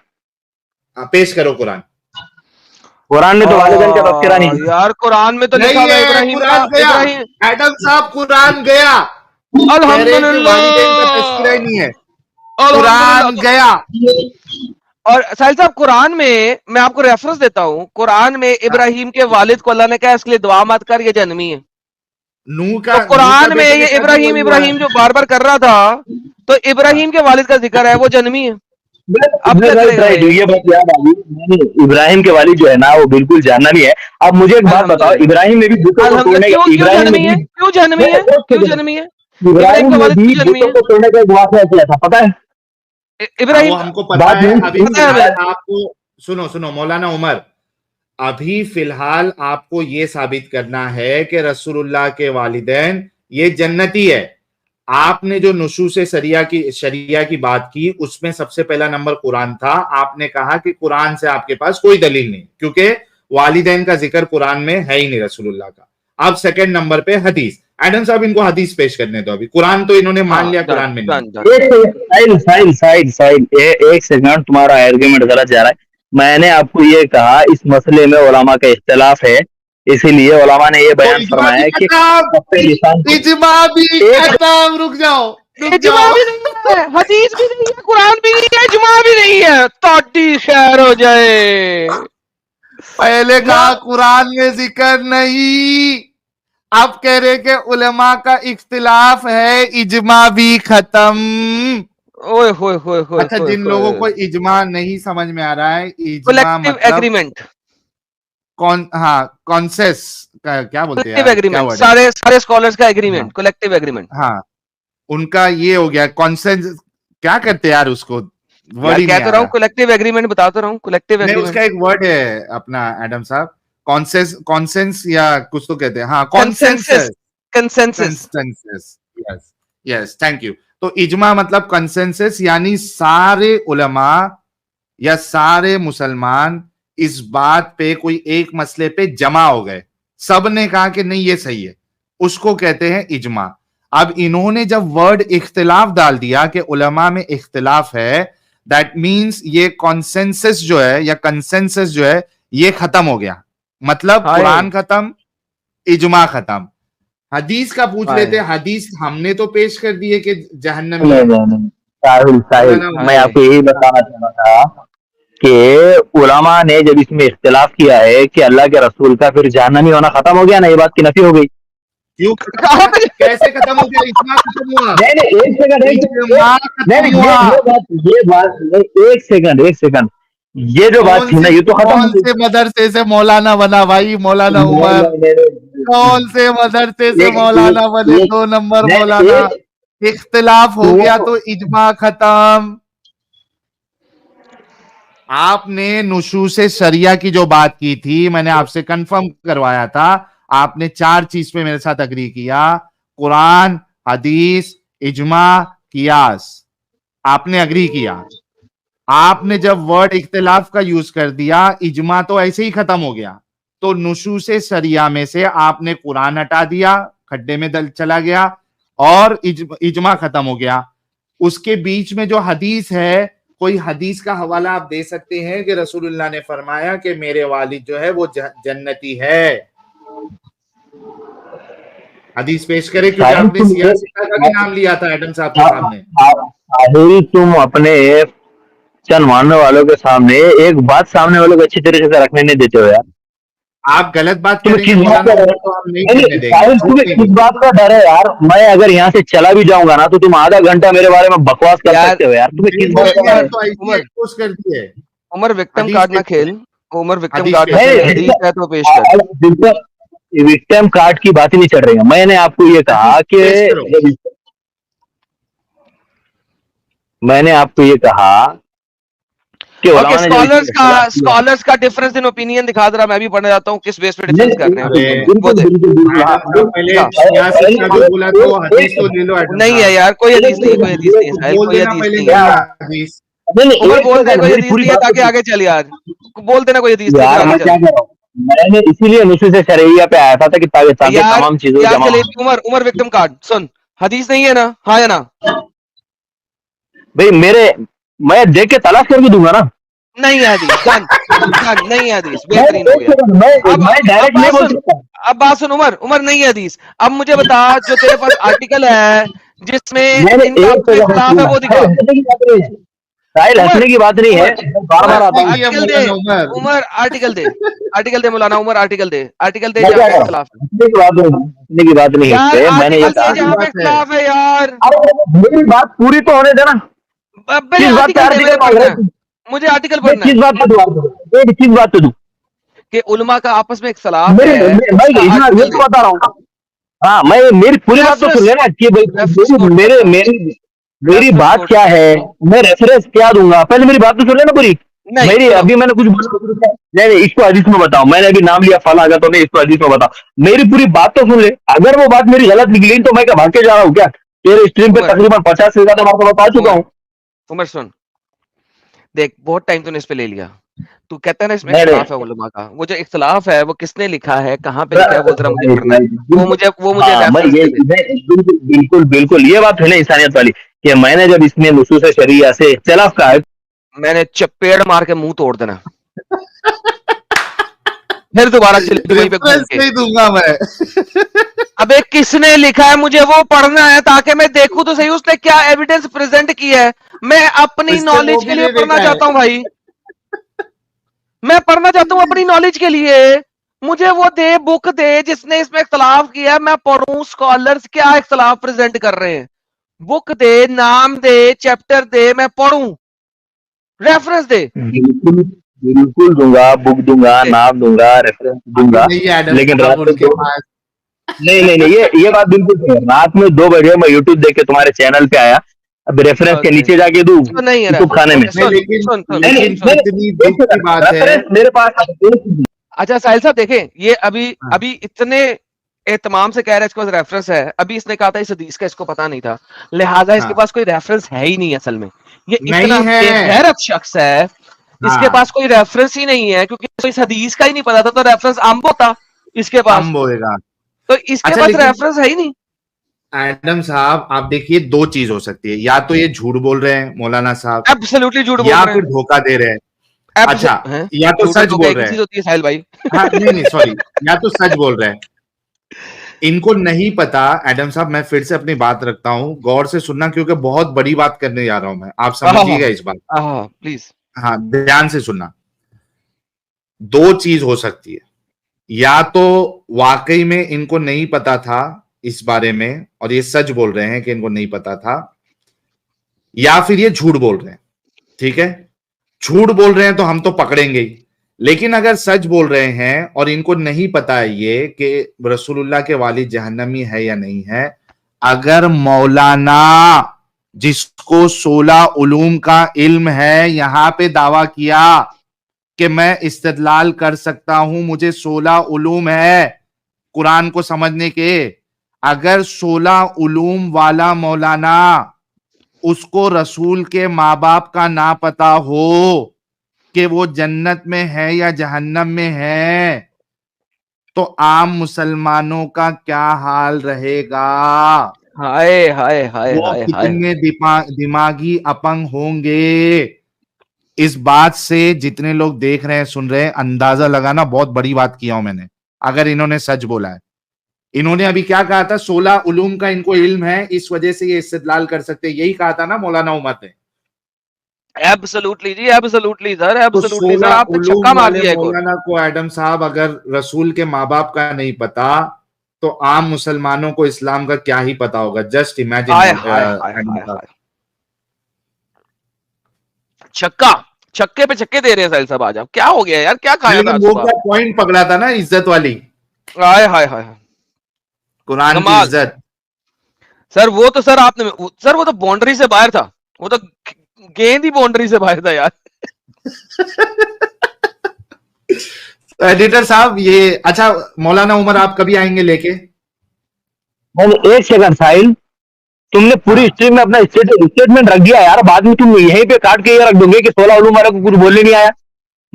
पेश करो कुरान। कुरान में तो वालिदैन का तज़किरा नहीं है। यार कुरान में तो लिखा नहीं हुआ है है, इब्राहिम का। कुरान गया, इब्राहिम, एडम साहब कुरान गया, कह रहे हैं कि वालिदैन का तस्करा ही नहीं है, अल्हम्दुलिल्लाह, कुरान अल्हम्दुलिल्लाह। गया। और साहिल साहब, कुरान में मैं आपको रेफरेंस देता हूं, कुरान में इब्राहिम के वालिद को अल्लाह ने कहा इसके लिए दुआ मत कर, ये जन्मी है। नूह तो का कुरान में बेटे के ये साथ भी इब्राहिम वही हुआ है। इब्राहिम जो बार बार कर रहा था, तो इब्राहिम के वालिद का जिक्र है, वो जन्मी है। अब क्या चलेगा राइट, भाई? ये बात याद आ गई। इब्राहिम के वालिद जो है ना, वो बिल्कुल जानना नहीं है। अब मुझे एक बात बताओ, अल्हम्दुलिल्लाह, इब्राहिम ने भी बुतों को तोड़ने क्यों का, क्यों इब्राहिम ने जन्मी भी है? क्यों जन्मी है? क्यों जन्मी है? इब्राहिम इब्राहिम का ने वालिद भी क्यों जन्मी बुतों है? को तोड़ने का एक वाकया किया था, पता है? हाँ, वो इब्राहिम हमको पता बात है, नहीं अभी पता है फिलहाल हमें। आपको सुनो सुनो मौलाना उमर, अभी फिलहाल आपको ये साबित करना है कि रसूलुल्लाह के वालिदैन ये जन्नती है। आपने जो नुसूस शरिया की बात की, उसमें सबसे पहला नंबर कुरान था। आपने कहा कि कुरान से आपके पास कोई दलील नहीं, क्योंकि वालिदैन का जिक्र कुरान में है ही नहीं रसूलुल्लाह का। अब सेकंड नंबर पे हदीस। एडम साहब इनको हदीस पेश करने दो। अभी कुरान तो इन्होंने मान लिया, कुरान में नहीं। एक सेकंड, तुम्हारा आर्ग्यूमेंट गलत जा रहा है। मैंने आपको ये कहा इस मसले में उलमा का इख्तिलाफ है, इसीलिए उलमा ने ये बयान फरमाया कि इजमा भी खत्म। रुक जाओ, इजमा भी नहीं है, हदीस भी नहीं है, कुरान भी नहीं है, इजमा भी नहीं है, ताटी खैर हो जाए। पहले कहा कुरान में जिक्र नहीं, अब कह रहे कि उलमा का इख्तिलाफ है, इजमा भी खत्म। ओए होए होए होए। अच्छा, जिन लोगों को इजमा नहीं समझ में आ रहा है, इजमा कलेक्टिव मतलब एग्रीमेंट, कौन, हाँ कॉन्सेस का क्या बोलते हैं, एग्रीमेंट, सारे स्कॉलर्स का एग्रीमेंट, कलेक्टिव एग्रीमेंट। हाँ, उनका ये हो गया कॉन्सेंस। क्या करते हैं यार उसको, वर्ड ही नहीं कहता रहा हूँ, कलेक्टिव एग्रीमेंट बताता रहा हूँ, कलेक्टिव एग्रीमेंट। उसका एक वर्ड है अपना एडम साहब, कॉन्सेंस या कुछ तो कहते हैं। हाँ, consensus. Yes yes, thank you. तो इजमा मतलब कंसेंसस, यानी सारे उलमा या सारे मुसलमान इस बात पे, कोई एक मसले पे जमा हो गए, सब ने कहा कि नहीं ये सही है, उसको कहते हैं इजमा। अब इन्होंने जब वर्ड इख्तिलाफ डाल दिया कि उलमा में इख्तिलाफ है, दैट मींस ये कॉन्सेंसस जो है या कंसेंसस जो है ये खत्म हो गया। मतलब कुरान खत्म, इजमा खत्म। हदीस का पूछ लेते, हदीस हमने तो पेश कर दी है कि जहन्नम। साहिल, मैं आपको यही बताना चाह रहा था कि उलमा ने जब इसमें इख्तिलाफ किया है कि अल्लाह के रसूल का फिर जहन्नमी होना खत्म हो गया ना, ये बात की नफी हो गई। क्यों, कैसे खत्म हो गया, इतना खत्म हुआ? नहीं, एक सेकंड, एक सेकंड, ये जो बात थी ना, ये तो खत्म। कौन से मदरसे से मौलाना बना भाई, मौलाना उमर? कौन से मदरसे से मौलाना बने? 2 नंबर मौलाना। इख्तिलाफ हो गया तो इजमा खत्म। आपने नुसूस शरिया की जो बात की थी, मैंने आपसे कंफर्म करवाया था, आपने 4 चीज पे मेरे साथ अग्री किया, कुरान, हदीस, इजमा, कियास, आपने अग्री किया। आपने जब वर्ड इख्तिलाफ का यूज कर दिया, इजमा तो ऐसे ही खत्म हो गया। तो नुसूस शरिया में से आपने कुरान हटा दिया, खड्डे में दल चला गया, और इजमा खत्म हो गया। उसके बीच में जो हदीस है, कोई हदीस का हवाला आप दे सकते हैं कि रसूलुल्लाह ने फरमाया कि मेरे वालिद जो है वो जन्नती है? हदीस पेश करे, क्योंकि आपने सियासत का भी नाम लिया था एडम साहब के सामने। तुम अपने चंद मानने वालों के सामने एक बात सामने वालों को अच्छी तरीके से रखने नहीं देते हो यार। आप गलत बात करेंगे किस बात का डर है यार? मैं अगर यहाँ से चला भी जाऊंगा ना, तो तुम आधा घंटा मेरे बारे में बकवास कर सकते हो यार। तुम्हें किस बात का? उमर विक्टिम कार्ड ना खेल, उमर विक्टिम कार्ड है तो पेश कर। विक्टिम कार्ड की बात ही नहीं चल रही है। मैंने आपको ये कहा कि स्कॉलर्स का डिफरेंस इन ओपिनियन दिखा दे रहा, मैं भी पढ़ने जाता हूँ किस बेस पे डिफरेंस कर रहे हैं। नहीं है यार, कोई हदीस नहीं, कोई हदीस नहीं है, कोई हदीस नहीं है। उमर बोल दे कोई हदीस नहीं है ताकि आगे चल यार, बोल देना कोई हदीस नहीं। मैंने इसीलिए नुसूस शरईया पे आया था कि तमाम चीजों। उमर विक्टिम कार्ड सुन, हदीस नहीं है ना? हाँ या ना? भाई मैं देख के तलाश करके दूंगा ना। नहीं है हदीस, नहीं है हदीस, बेहतरीन हो गया। मैं डायरेक्ट नहीं बोल सकता। अब बात सुन उमर नहीं है हदीस। अब मुझे बता, जो तेरे पास आर्टिकल है जिसमें इनका इख्तिलाफ है वो दिखा। साहिल, हंसने की बात नहीं है, बार-बार आता है। उमर आर्टिकल दे मौलाना उमर, आर्टिकल दे इख्तिलाफ की बात नहीं है। मैंने ये इख्तिलाफ है यार, मेरी बात पूरी तो होने देना। मुझे आर्टिकल पढ़ना है। किस बात पे दूं कि उलमा का आपस में इख्तिलाफ है। मैं तो बता रहा हूँ। हाँ, मैं मेरी पूरी बात तो सुन लेना कि मेरी बात क्या है, मैं रेफरेंस क्या दूंगा, पहले मेरी बात तो सुन लेना पूरी। नहीं मेरी सुनो, अभी मैंने कुछ बोला शुरू किया। नहीं नहीं, इसको हदीस में बताओ, मैंने अभी नाम लिया फला आगा, तो नहीं, इसको हदीस में बताओ, मेरी पूरी बात तो सुन ले। अगर वो बात मेरी गलत निकली तो मैं क्या भाग के जा रहा हूँ क्या? तेरे स्ट्रीम पे उमर तकरीबन 50 से ज्यादा बार तो बता चुका उमर हूँ। उमर सुन, देख बहुत टाइम तूने इस पे ले लिया। तू कहता है ना इसमें नहीं इख्तिलाफ है नहीं, उलमा का, वो जो इख्तिलाफ है वो किसने लिखा है, कहाँ पे लिखा है, वो जरा मुझे पढ़ना है। बिल्कुल। वो मुझे हाँ, मैं रेफरेंस ये दे दे। बिल्कुल बिल्कुल बिल्कुल, ये बात है ना इंसानियत वाली, कि मैंने जब इसमें नुसूस शरिया से इख्तिलाफ का है। मैंने चपेड़ मार के मुंह तोड़ देना, फिर दोबारा चले तू वहीं पे घूम रेफरेंस के। नहीं दूंगा मैं। अबे किसने लिखा है, मुझे वो पढ़ना है ताकि मैं देखूं तो सही उसने क्या एविडेंस प्रेजेंट किया है। मैं अपनी इसने वो नॉलेज के भी लिए नहीं पढ़ना देखा है। चाहता हूं भाई, मैं पढ़ना चाहता हूं अपनी नॉलेज के लिए। मुझे वो दे, बुक दे जिसने इसमें इख्तलाफ किया है, मैं पढ़ूं स्कॉलर्स क्या इख्तलाफ प्रेजेंट कर रहे हैं। बुक दे, नाम दे, चैप्टर दे, मैं पढ़ूं, रेफरेंस दे। बिल्कुल बिल्कुल दूंगा, बुक दूंगा, दे। नाम दूंगा, रेफरेंस अभी दूंगा। नहीं है एडम लेकिन साहब रात में उनके पास। नहीं नहीं नहीं, ये बात बिल्कुल सही है। रात में 2 बजे मैं यूट्यूब देख के तुम्हारे चैनल पे आया, अब रेफरेंस के ओके, नीचे जाके दूं तो नहीं है यूट्यूब खाने में? रेफरेंस। नहीं, सुन लेकिन सुन सुन नहीं नहीं लेकिन सुन, इतनी नहीं, दुख की बात है। रेफरेंस मेरे पास अच्छा साहिल साहब देखें, ये अभी हाँ, अभी इतने एहतमाम से कह रहा है इसके पास रेफरेंस है, अभी इसने कहा था इस हदीस का इसको पता नहीं था, लिहाजा इसके हाँ, पास कोई रेफरेंस है ही नहीं असल में। ये इतना नहीं है। बेगैरत शख्स है, इसके हाँ, पास कोई रेफरेंस ही नहीं है, क्योंकि इसको इस हदीस का ही नहीं पता था, तो रेफरेंस आम होता इसके हम पास, बोलेगा। तो इसके अच्छा, पास लेकिन रेफरेंस है ही नहीं। एडम साहब आप देखिए, दो चीज हो सकती है, या तो ये झूठ बोल रहे हैं मौलाना साहब, एब्सोल्युटली झूठ बोल या रहे फिर धोखा दे रहे हैं। हैं। अच्छा, हैं? या तो झूठ और सच धोखा बोल एक ही रहे चीज हैं। होती है साहिल भाई। हाँ, नहीं नहीं, सॉरी, या तो सच बोल रहे हैं। इनको नहीं पता। एडम साहब मैं फिर से अपनी बात रखता हूं, गौर से सुनना, क्योंकि बहुत बड़ी बात करने जा रहा हूं मैं, आप समझिएगा इस बात। प्लीज। हाँ, ध्यान से सुनना। दो चीज हो सकती है, या तो वाकई में इनको नहीं पता था इस बारे में और ये सच बोल रहे हैं कि इनको नहीं पता था, या फिर ये झूठ बोल रहे हैं। ठीक है, झूठ बोल रहे हैं तो हम तो पकड़ेंगे ही, लेकिन अगर सच बोल रहे हैं और इनको नहीं पता है ये कि रसूलुल्लाह के वालिद जहन्नमी है या नहीं है, अगर मौलाना जिसको 16 उलूम का इल्म है यहां पे दावा किया कि मैं इस्तेदलाल कर सकता हूं, मुझे 16 उलूम है कुरान को समझने के, अगर 16 उलूम वाला मौलाना उसको रसूल के माँ बाप का ना पता हो कि वो जन्नत में है या जहन्नम में है, तो आम मुसलमानों का क्या हाल रहेगा? हाय हाय हाय वो हाय हाय। कितने दिमागी अपंग होंगे? इस बात से जितने लोग देख रहे हैं, सुन रहे हैं, अंदाजा लगाना, बहुत बड़ी बात किया हूं मैंने। अगर इन्होंने सच बोला है, इन्होंने अभी क्या कहा था, 16 उलूम का इनको इल्म है, इस वजह से ये इस्तेदलाल कर सकते हैं, यही कहा था ना मौलाना उमर ने? एब्सोल्युटली जी, एब्सोल्युटली सर, तो एब्सोल्युटली सर, 16 आपने उलूम छक्का मार वाले दिया एक और। मौलाना को एडम साहब अगर रसूल के माँ बाप का नहीं पता, तो आम मुसलमानों को इस्लाम का क्या ही पता होगा? जस्ट इमेजिन हाय हाय हाय एडम हाय साहब। हाय। छक्का, छक्के पे छक्के दे रहे हैं साहिल साहब, आज आप क्या हो गया यार, क्या खाया था लेकिन आज वो सुबह? क्या पॉइंट पकड़ा था ना, इज्जत वाली, हाय हाय हाय हाय। कुरान की कमाल इज्जत। सर, वो तो सर आपने सर वो तो बाउंड्री से बाहर था, वो तो गेंद ही बाउंड्री से बाहर था यार। एडिटर साहब ये, अच्छा मौलाना उमर आप कभी आएंगे लेके? मैंने एक सेकंड साहिल, तुमने पूरी हाँ, स्ट्रीम में अपना स्टेटमेंट रख दिया यार, बाद में तुम यहीं पे काट के ये रख दोगे कि 16 उलूम वाले को कुछ बोलने नहीं आया।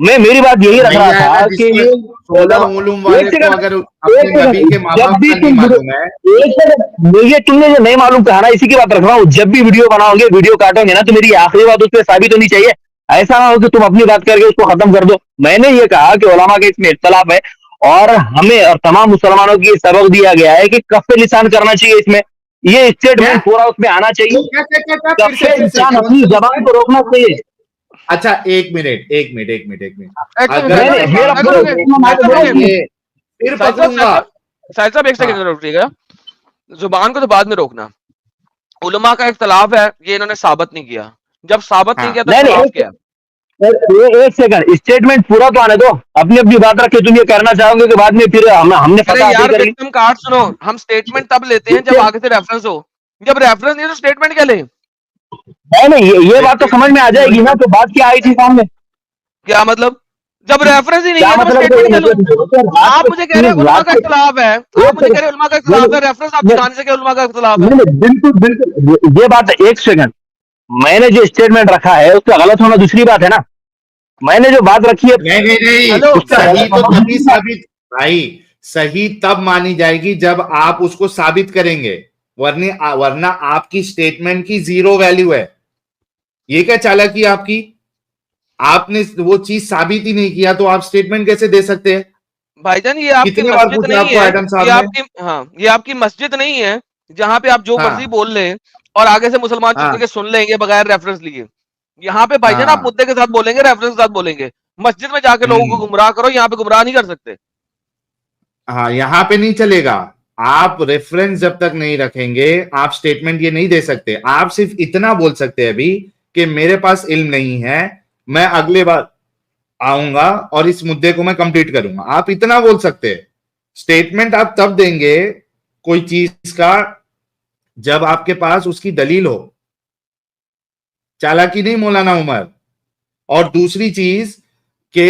मैं मेरी बात यही रख नहीं रहा आएगा था कि जिसको ये 16 उलूम वाले एक को सेकंड, अगर एक अपने नबी के सेकंड, माँ जब बाप भी का नहीं तुम मालूम है। एक सेकंड, ये तुमने जो नहीं मालूम कहा ना, इसी की बात रख रहा हूँ। जब भी वीडियो बनाओगे, वीडियो काटोगे ना, तो मेरी आखिरी बात उस पर साबित होनी चाहिए। ऐसा ना हो कि तुम अपनी बात करके उसको खत्म कर दो। मैंने ये कहा कि उलमा के इसमें इख्तलाफ है, और हमें और तमाम मुसलमानों को ये सबक दिया गया है कि कफ लिसान करना चाहिए इसमें, ये क्या स्टेटमेंट पूरा उसमें आना चाहिए। क्या क्या क्या, क्या? कफ फिर से इंसान कौन अपनी सा जबान लिखा को है? रोकना चाहिए। अच्छा, एक मिनट एक मिनट एक मिनट एक मिनट, एक सेकंड अगर साहिल मैंने साहब, मेरा जबान पूरा को साहिल साहब एक सेकंड, चाहिए फिर साहिल साहब पकड़ूंगा। साहिल साहब एक हाँ, सेकंड रुकिएगा, जुबान को तो बाद में रोकना। उलमा का इख्तलाफ है, ये इन्होंने साबित नहीं किया, जब साबित नहीं हाँ, किया तो नहीं नहीं, इख्तलाफ क्या है? एक सेकंड, स्टेटमेंट पूरा तो आने दो। अपनी अपनी बात रख के तुम ये करना चाहोगे कि बाद में फिर हमने अरे फतह यार कर ली। विक्टिम कार्ड सुनो, हम स्टेटमेंट तब लेते हैं जब आगे से रेफरेंस हो, जब रेफरेंस नहीं है तो स्टेटमेंट क्या ले? नहीं नहीं, ये बात तो समझ में आ जाएगी ना, तो बात क्या आई थी सामने। क्या मतलब? जब रेफरेंस ही नहीं क्या है तो मैं मतलब स्टेटमेंट क्या लूं? मतलब आप मुझे कह रहे हैं उलमा का इख्तिलाफ है, आप मुझे कह रहे हैं उलमा का इख्तिलाफ है, रेफरेंस आप दिखाने से क्या उलमा का इख्तिलाफ है? नहीं नहीं, बिल्कुल बिल्कुल ये बात, एक सेकंड, मैंने जो स्टेटमेंट रखा है उसका गलत होना दूसरी बात है ना। मैंने जो बात रखी है नहीं नहीं नहीं, हेलो, उसका सही गलत तो होना तभी दूसरी बात। साबित, भाई सही तब मानी जाएगी जब आप उसको साबित करेंगे, वरना आपकी स्टेटमेंट की जीरो वैल्यू है। ये क्या चालाकी आपकी, आपने वो चीज साबित ही नहीं किया तो आप स्टेटमेंट कैसे दे सकते हैं? भाईजान ये आपकी कितने बार मस्जिद पूछा नहीं आपको है, एडम ये साहब ने? आपकी, हाँ, ये आपकी मस्जिद नहीं है जहां पे आप जो मर्जी हाँ बोल लें और आगे से मुसलमान चुप करके हाँ सुन लेंगे बगैर रेफरेंस लिए। यहाँ पे भाईजान आप हाँ। मुद्दे के साथ बोलेंगे, रेफरेंस के साथ बोलेंगे। मस्जिद में जाके लोगों को हम्म। गुमराह करो, यहाँ पे गुमराह नहीं कर सकते। हाँ, यहां पे नहीं चलेगा। आप रेफरेंस जब तक नहीं रखेंगे आप स्टेटमेंट ये नहीं दे सकते। आप सिर्फ इतना बोल सकते हैं अभी कि मेरे पास इल्म नहीं है, मैं अगले बार आऊंगा और इस मुद्दे को मैं कंप्लीट करूंगा, आप इतना बोल सकते हैं। स्टेटमेंट आप तब देंगे कोई चीज का जब आपके पास उसकी दलील हो। चालाकी नहीं मौलाना उमर। और दूसरी चीज कि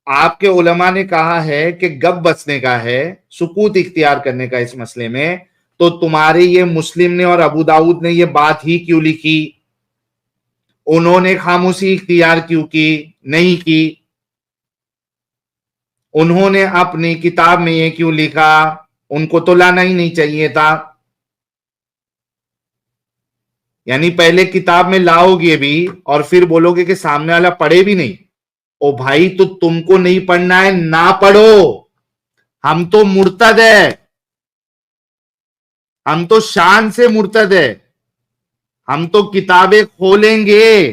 आपके उलमा ने कहा है कि गप बचने का है, सुकूत इख्तियार करने का इस मसले में, तो तुम्हारे ये मुस्लिम ने और अबू दाऊद ने ये बात ही क्यों लिखी? उन्होंने खामोशी इख्तियार क्यों की? नहीं की। उन्होंने अपनी किताब में ये क्यों लिखा? उनको तो लाना ही नहीं चाहिए था। यानी पहले किताब में लाओगे भी और फिर बोलोगे कि सामने वाला पढ़े भी नहीं। ओ भाई, तो तुमको नहीं पढ़ना है ना पढ़ो, हम तो मुर्तद है, हम तो शान से मुर्तद है। हम तो किताबें खोलेंगे,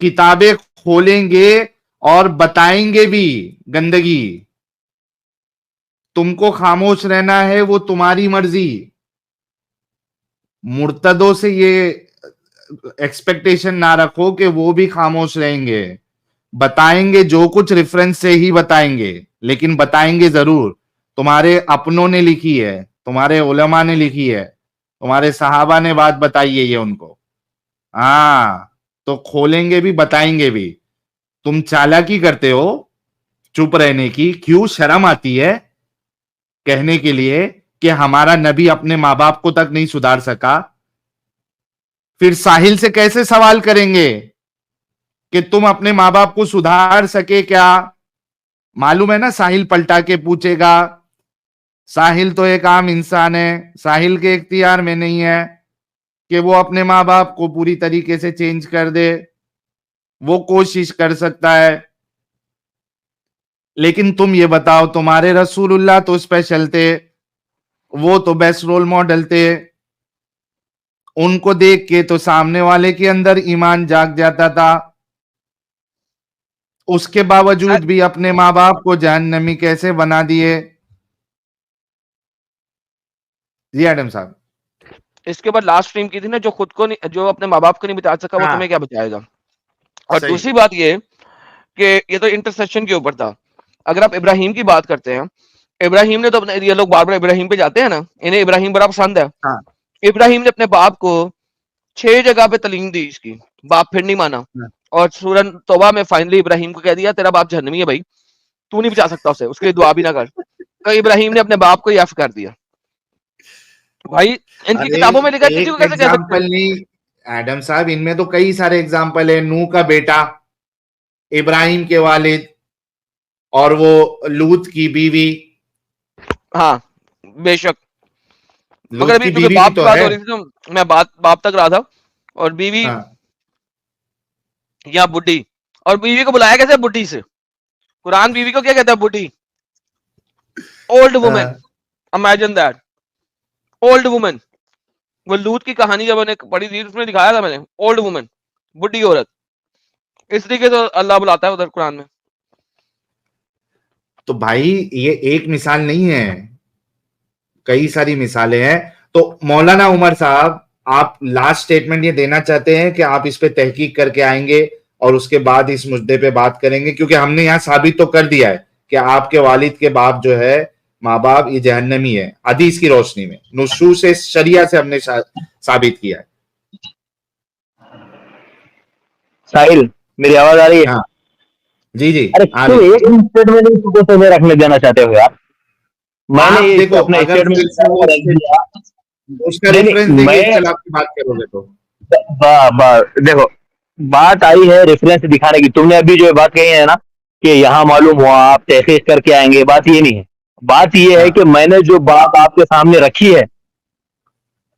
किताबें खोलेंगे और बताएंगे भी गंदगी। तुमको खामोश रहना है वो तुम्हारी मर्जी। मुर्तदों से ये एक्सपेक्टेशन ना रखो कि वो भी खामोश रहेंगे। बताएंगे जो कुछ रेफरेंस से ही बताएंगे, लेकिन बताएंगे जरूर। तुम्हारे अपनों ने लिखी है, तुम्हारे उलमा ने लिखी है, तुम्हारे सहाबा ने बात बताई है ये उनको। हाँ, तो खोलेंगे भी बताएंगे भी। तुम चालाकी करते हो चुप रहने की, क्यों शर्म आती है कहने के लिए कि हमारा नबी अपने माँ बाप को तक नहीं सुधार सका? फिर साहिल से कैसे सवाल करेंगे कि तुम अपने माँ बाप को सुधार सके क्या? मालूम है ना, साहिल पलटा के पूछेगा। साहिल तो एक आम इंसान है, साहिल के इख्तियार में नहीं है कि वो अपने माँ बाप को पूरी तरीके से चेंज कर दे। वो कोशिश कर सकता है, लेकिन तुम ये बताओ, तुम्हारे रसूलुल्लाह तो स्पेशल थे, वो तो बेस्ट रोल मॉडल थे। उनको देख के तो सामने वाले के अंदर ईमान जाग जाता था। उसके बावजूद भी अपने माँ बाप को जहन्नमी कैसे बना दिए? जी एडम साहब। इसके बाद लास्ट स्ट्रीम की थी ना, जो खुद को नहीं, जो अपने माँ बाप को नहीं बचा सका वो तुम्हें हाँ क्या बचाएगा। और सही। दूसरी बात ये कि ये तो इंटरसेक्शन के ऊपर था। अगर आप इब्राहिम की बात करते हैं, इब्राहिम ने तो अपने, ये लोग बार बार इब्राहिम पे जाते हैं ना, इन्हें इब्राहिम बड़ा पसंद है। हाँ इब्राहिम ने अपने बाप को 6 जगह पे तलीम दी इसकी, बाप फिर नहीं माना। हाँ। और सूरह तौबा में फाइनली इब्राहिम को कह दिया तेरा बाप जहन्नमी है भाई, तू नहीं बचा सकता उसे, उसके लिए दुआ भी ना कर। तो इब्राहिम ने अपने बाप को याफ कर दिया। भाई इनकी अरे किताबों में लिखा है, किसी को एक कैसे कह सकते एग्जाम्पल हैं? नहीं एडम साहब, इनमें तो कई सारे एग्जाम्पल है। नूह का बेटा, इब्राहिम के वालिद, और वो लूत की बीवी। हाँ बेशक, मगर लूत अभी की क्योंकि बीवी भी बाप की तो बात है। हो रही थी तो मैं बाप तक रहा था। और बीवी हाँ या बुढ़ी, और बीवी को बुलाया कैसे बुढ़ी से? कुरान बीवी को क्या कहता है? बुढ़ी, ओल्ड वुमेन। हाँ। Imagine that, old women. वो लूत की कहानी जब मैंने पढ़ी थी उसमें दिखाया था मैंने, ओल्ड वुमेन, बुढ़ी औरत। इस तरीके से अल्लाह बुलाता है उधर कुरान में। तो भाई ये एक मिसाल नहीं है, कई सारी मिसालें हैं। तो मौलाना उमर साहब, आप लास्ट स्टेटमेंट ये देना चाहते हैं कि आप इस पे तहकीक करके आएंगे और उसके बाद इस मुद्दे पे बात करेंगे? क्योंकि हमने यहां साबित तो कर दिया है कि आपके वालिद के बाप जो है, माँ बाप, ये जहन्नमी है, हदीस की रोशनी में, नुसूस से, शरिया से हमने साबित किया है। साहिल, मेरी आवाज आ रही है? हाँ जी जी अरे आ क्यों रही। एक स्टेटमेंट तुमको से नहीं रखने देना चाहते हो यार? मैंने आप ये देखो अपने अगर स्टेटमेंट फिर से वो रख दिया। उसका नहीं रेफरेंस नहीं, देंगे मैं इख्तिलाफ की बात करोगे तो। देखो, बात आई है रेफरेंस दिखाने की। तुमने अभी जो बात कही है ना कि यहाँ मालूम हुआ आप तहकीक करके आएंगे, बात ये नहीं है। बात ये है हाँ कि मैंने जो बात आपके सामने रखी है,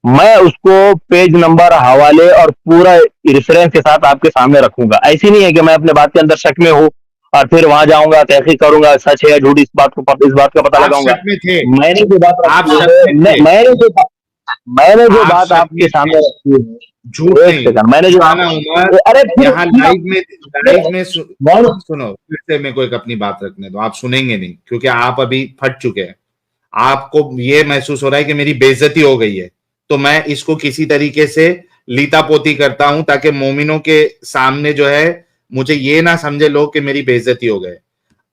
मैं उसको पेज नंबर, हवाले और पूरा रेफरेंस के साथ आपके सामने रखूंगा। ऐसी नहीं है कि मैं अपने बात के अंदर शक में हूँ और फिर वहां जाऊंगा, तहकीक करूंगा, सच है या झूठ, इस बात का पता आप लगाऊंगा। शक में थे, मैंने जो बात आप रखी शक है, में थे, मैंने जो आप बात शक आपके में थे, सामने रखी झूठ है, एक नहीं। सेकंड, मैंने जो मौलाना उमर अरे यहाँ लाइव में मैंने सुनो, फिर से मेरे को एक अपनी बात रखने दो। आप सुनेंगे नहीं क्योंकि आप अभी फट चुके हैं। आपको ये महसूस हो रहा है कि मेरी बेइज्जती हो गई है, तो मैं इसको किसी तरीके से लीता पोती करता हूं ताकि मोमिनों के सामने जो है मुझे ये ना समझे लोग कि मेरी बेइज्जती हो गए।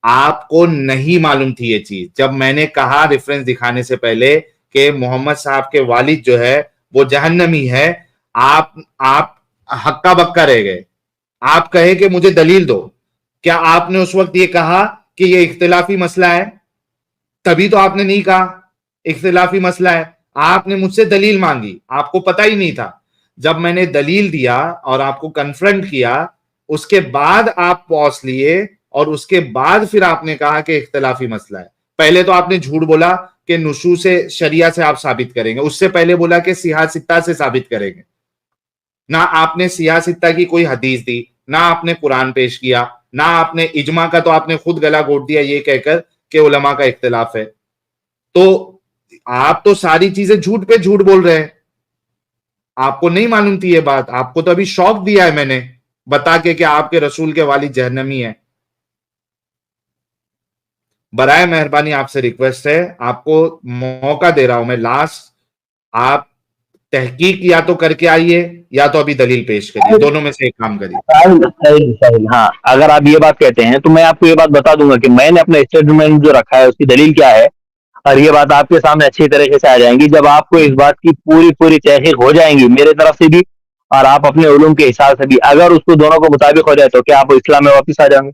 आपको नहीं मालूम थी ये चीज। जब मैंने कहा रेफरेंस दिखाने से पहले कि मोहम्मद साहब के वालिद जो है वो जहन्नमी है, आप हक्का बक्का रह गए। आप कहे कि मुझे दलील दो। क्या आपने उस वक्त ये कहा कि ये इख्तिलाफी मसला है? तभी तो आपने नहीं कहा इख्तिलाफी मसला है। आपने मुझसे दलील मांगी, आपको पता ही नहीं था। जब मैंने दलील दिया और आपको कन्फ्रंट किया, उसके बाद आप पॉज लिए और उसके बाद फिर आपने कहा कि इख्तिलाफी मसला है। पहले तो आपने झूठ बोला कि नुशू से, शरिया से आप साबित करेंगे। उससे पहले बोला कि सियासित्ता से साबित करेंगे। ना आपने सियासित्ता की कोई हदीस दी, ना आपने कुरान पेश किया, ना आपने इजमा का, तो आपने खुद गला घोट दिया ये कहकर कि उलमा का इख्तिलाफ है। तो आप तो सारी चीजें झूठ पे झूठ बोल रहे हैं। आपको नहीं मालूम थी ये बात। आपको तो अभी शौक दिया है मैंने बता के कि आपके रसूल के वालिद जहन्नमी है। बराए मेहरबानी आपसे रिक्वेस्ट है, आपको मौका दे रहा हूं मैं लास्ट। आप तहकीक या तो करके आइए या तो अभी दलील पेश करिए, दोनों में से एक काम करिए। साहिल, हाँ, अगर आप ये बात कहते हैं तो मैं आपको ये बात बता दूंगा कि मैंने अपना स्टेटमेंट जो रखा है उसकी दलील क्या है, और ये बात आपके सामने अच्छी तरीके से आ जाएंगी जब आपको इस बात की पूरी पूरी तहकीक हो जाएंगी मेरे तरफ से भी और आप अपने उलूम के हिसाब से भी। अगर उसको दोनों को मुताबिक हो जाए तो क्या आप इस्लाम में वापस आ जाएंगे?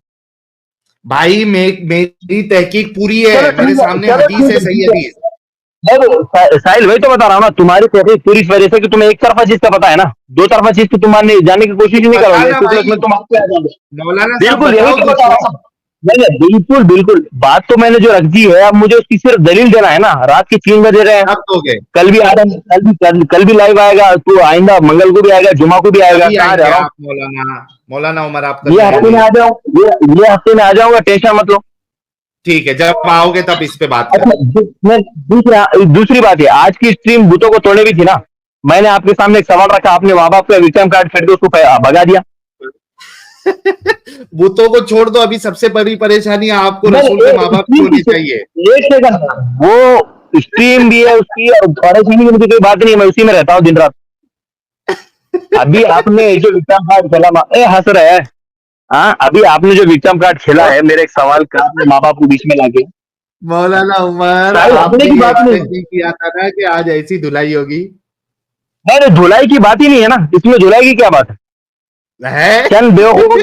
भाई मेरी तहकीक पूरी चलो है, मेरे ठीक है, सामने चलो हदीस ठीक है, है, सही ठीक है। हदीस। साहिल, वही तो बता रहा हूँ ना, तुम्हारी तहकीक पूरी इस वजह से कि तुम्हें एक तरफा चीज का पता है ना, दो तरफा चीज की तुम जानने की कोशिश ही नहीं करोगे, बताना इस सूरत भाई, में तुम आपसे आ जाओगे। मौलाना साहब बिल्कुल, यही बताओ तो कुछ। बता रहा हूँ। नहीं नहीं, बिल्कुल बिल्कुल, बात तो मैंने जो रख दी है, अब मुझे उसकी सिर्फ दलील देना है ना। रात के 3 बजे रहे हैं, कब दोगे? कल भी आदम, कल भी लाइव आएगा, तो आइंदा मंगल को भी आएगा, जुमा को भी आएगा। कभी कहाँ जा आएंगे रहा हूँ? आप मौलाना? मौलाना उमर आप ये कभी हफ्ते में आएंगे? आ जाऊँ, ये हफ्ते में आ जाऊंगा, टेंशन मत लो। ठीक है, जब आओगे तब इस पे बात अच्छा, करें। दूसरी बात है, आज की स्ट्रीम बुतों को तोड़ने भी थी ना। मैंने आपके सामने एक सवाल रखा, आपने माँ बाप का विक्रम कार्ड फेंक के उसको भगा दिया। भूतों को छोड़ दो, अभी सबसे बड़ी परेशानी आपको रसूल के माँ बाप की होनी चाहिए। एक सेकंड, वो स्ट्रीम भी है उसकी, और परेशानी की मुझे कोई बात नहीं है, मैं उसी में रहता हूँ दिन रात। अभी आपने जो विक्रम कार्ड खेला, हंस रहे हैं। हाँ, अभी आपने जो विक्रम कार्ड खेला है, मेरे एक सवाल का अपने माँ बाप को बीच में लाके, मौलाना उमर, साहिल, हंसने आपने की ये बात नहीं एक्सपेक्ट है। नहीं किया था ना कि आज ऐसी धुलाई होगी। नहीं, धुलाई की बात ही नहीं है ना, इसमें धुलाई की क्या बात है? है चंद बेवकूफों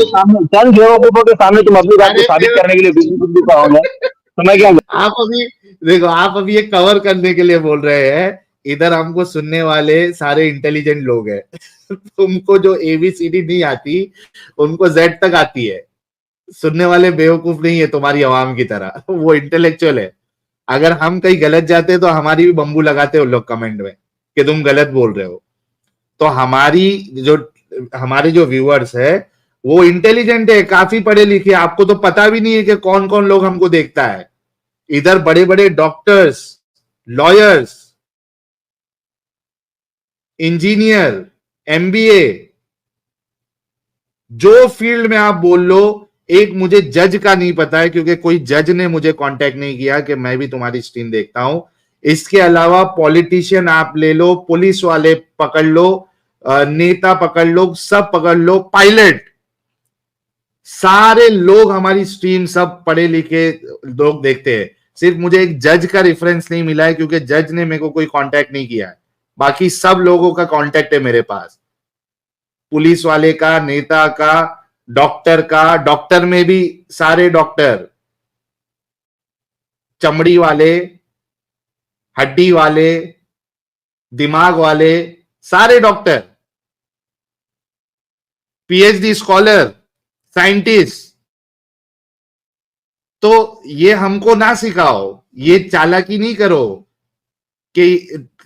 के सामने तुम अपनी बात को अरे साबित करने के लिए बिल्कुल पाओगे, तो मैं क्या करूं? आप अभी देखो, आप अभी ये कवर करने के लिए बोल रहे हैं। इधर हमको सुनने वाले सारे इंटेलिजेंट लोग हैं। तुमको जो एबीसीडी नहीं आती, उनको जेड तक आती है। सुनने वाले बेवकूफ नहीं है तुम्हारी आवाम की तरह, वो इंटेलेक्चुअल है। अगर हम कहीं गलत जाते तो हमारी भी बम्बू लगाते उन लोग कमेंट में कि तुम गलत बोल रहे हो। तो हमारे जो व्यूअर्स है वो इंटेलिजेंट है, काफी पढ़े लिखे। आपको तो पता भी नहीं है कि कौन कौन लोग हमको देखता है। इधर बड़े बड़े डॉक्टर्स, लॉयर्स, इंजीनियर, एमबीए, जो फील्ड में आप बोल लो। एक मुझे जज का नहीं पता है क्योंकि कोई जज ने मुझे कांटेक्ट नहीं किया कि मैं भी तुम्हारी स्ट्रीम देखता हूं। इसके अलावा पॉलिटिशियन आप ले लो, पुलिस वाले पकड़ लो, नेता पकड़ लो, सब पकड़ लो, पायलट, सारे लोग हमारी स्ट्रीम सब पढ़े लिखे लोग देखते हैं। सिर्फ मुझे एक जज का रेफरेंस नहीं मिला है क्योंकि जज ने मेरे को कोई कांटेक्ट नहीं किया है। बाकी सब लोगों का कांटेक्ट है मेरे पास, पुलिस वाले का, नेता का, डॉक्टर का, डॉक्टर में भी सारे डॉक्टर, चमड़ी वाले, हड्डी वाले, दिमाग वाले, सारे डॉक्टर, पीएचडी स्कॉलर, साइंटिस्ट। तो ये हमको ना सिखाओ, ये चालाकी नहीं करो कि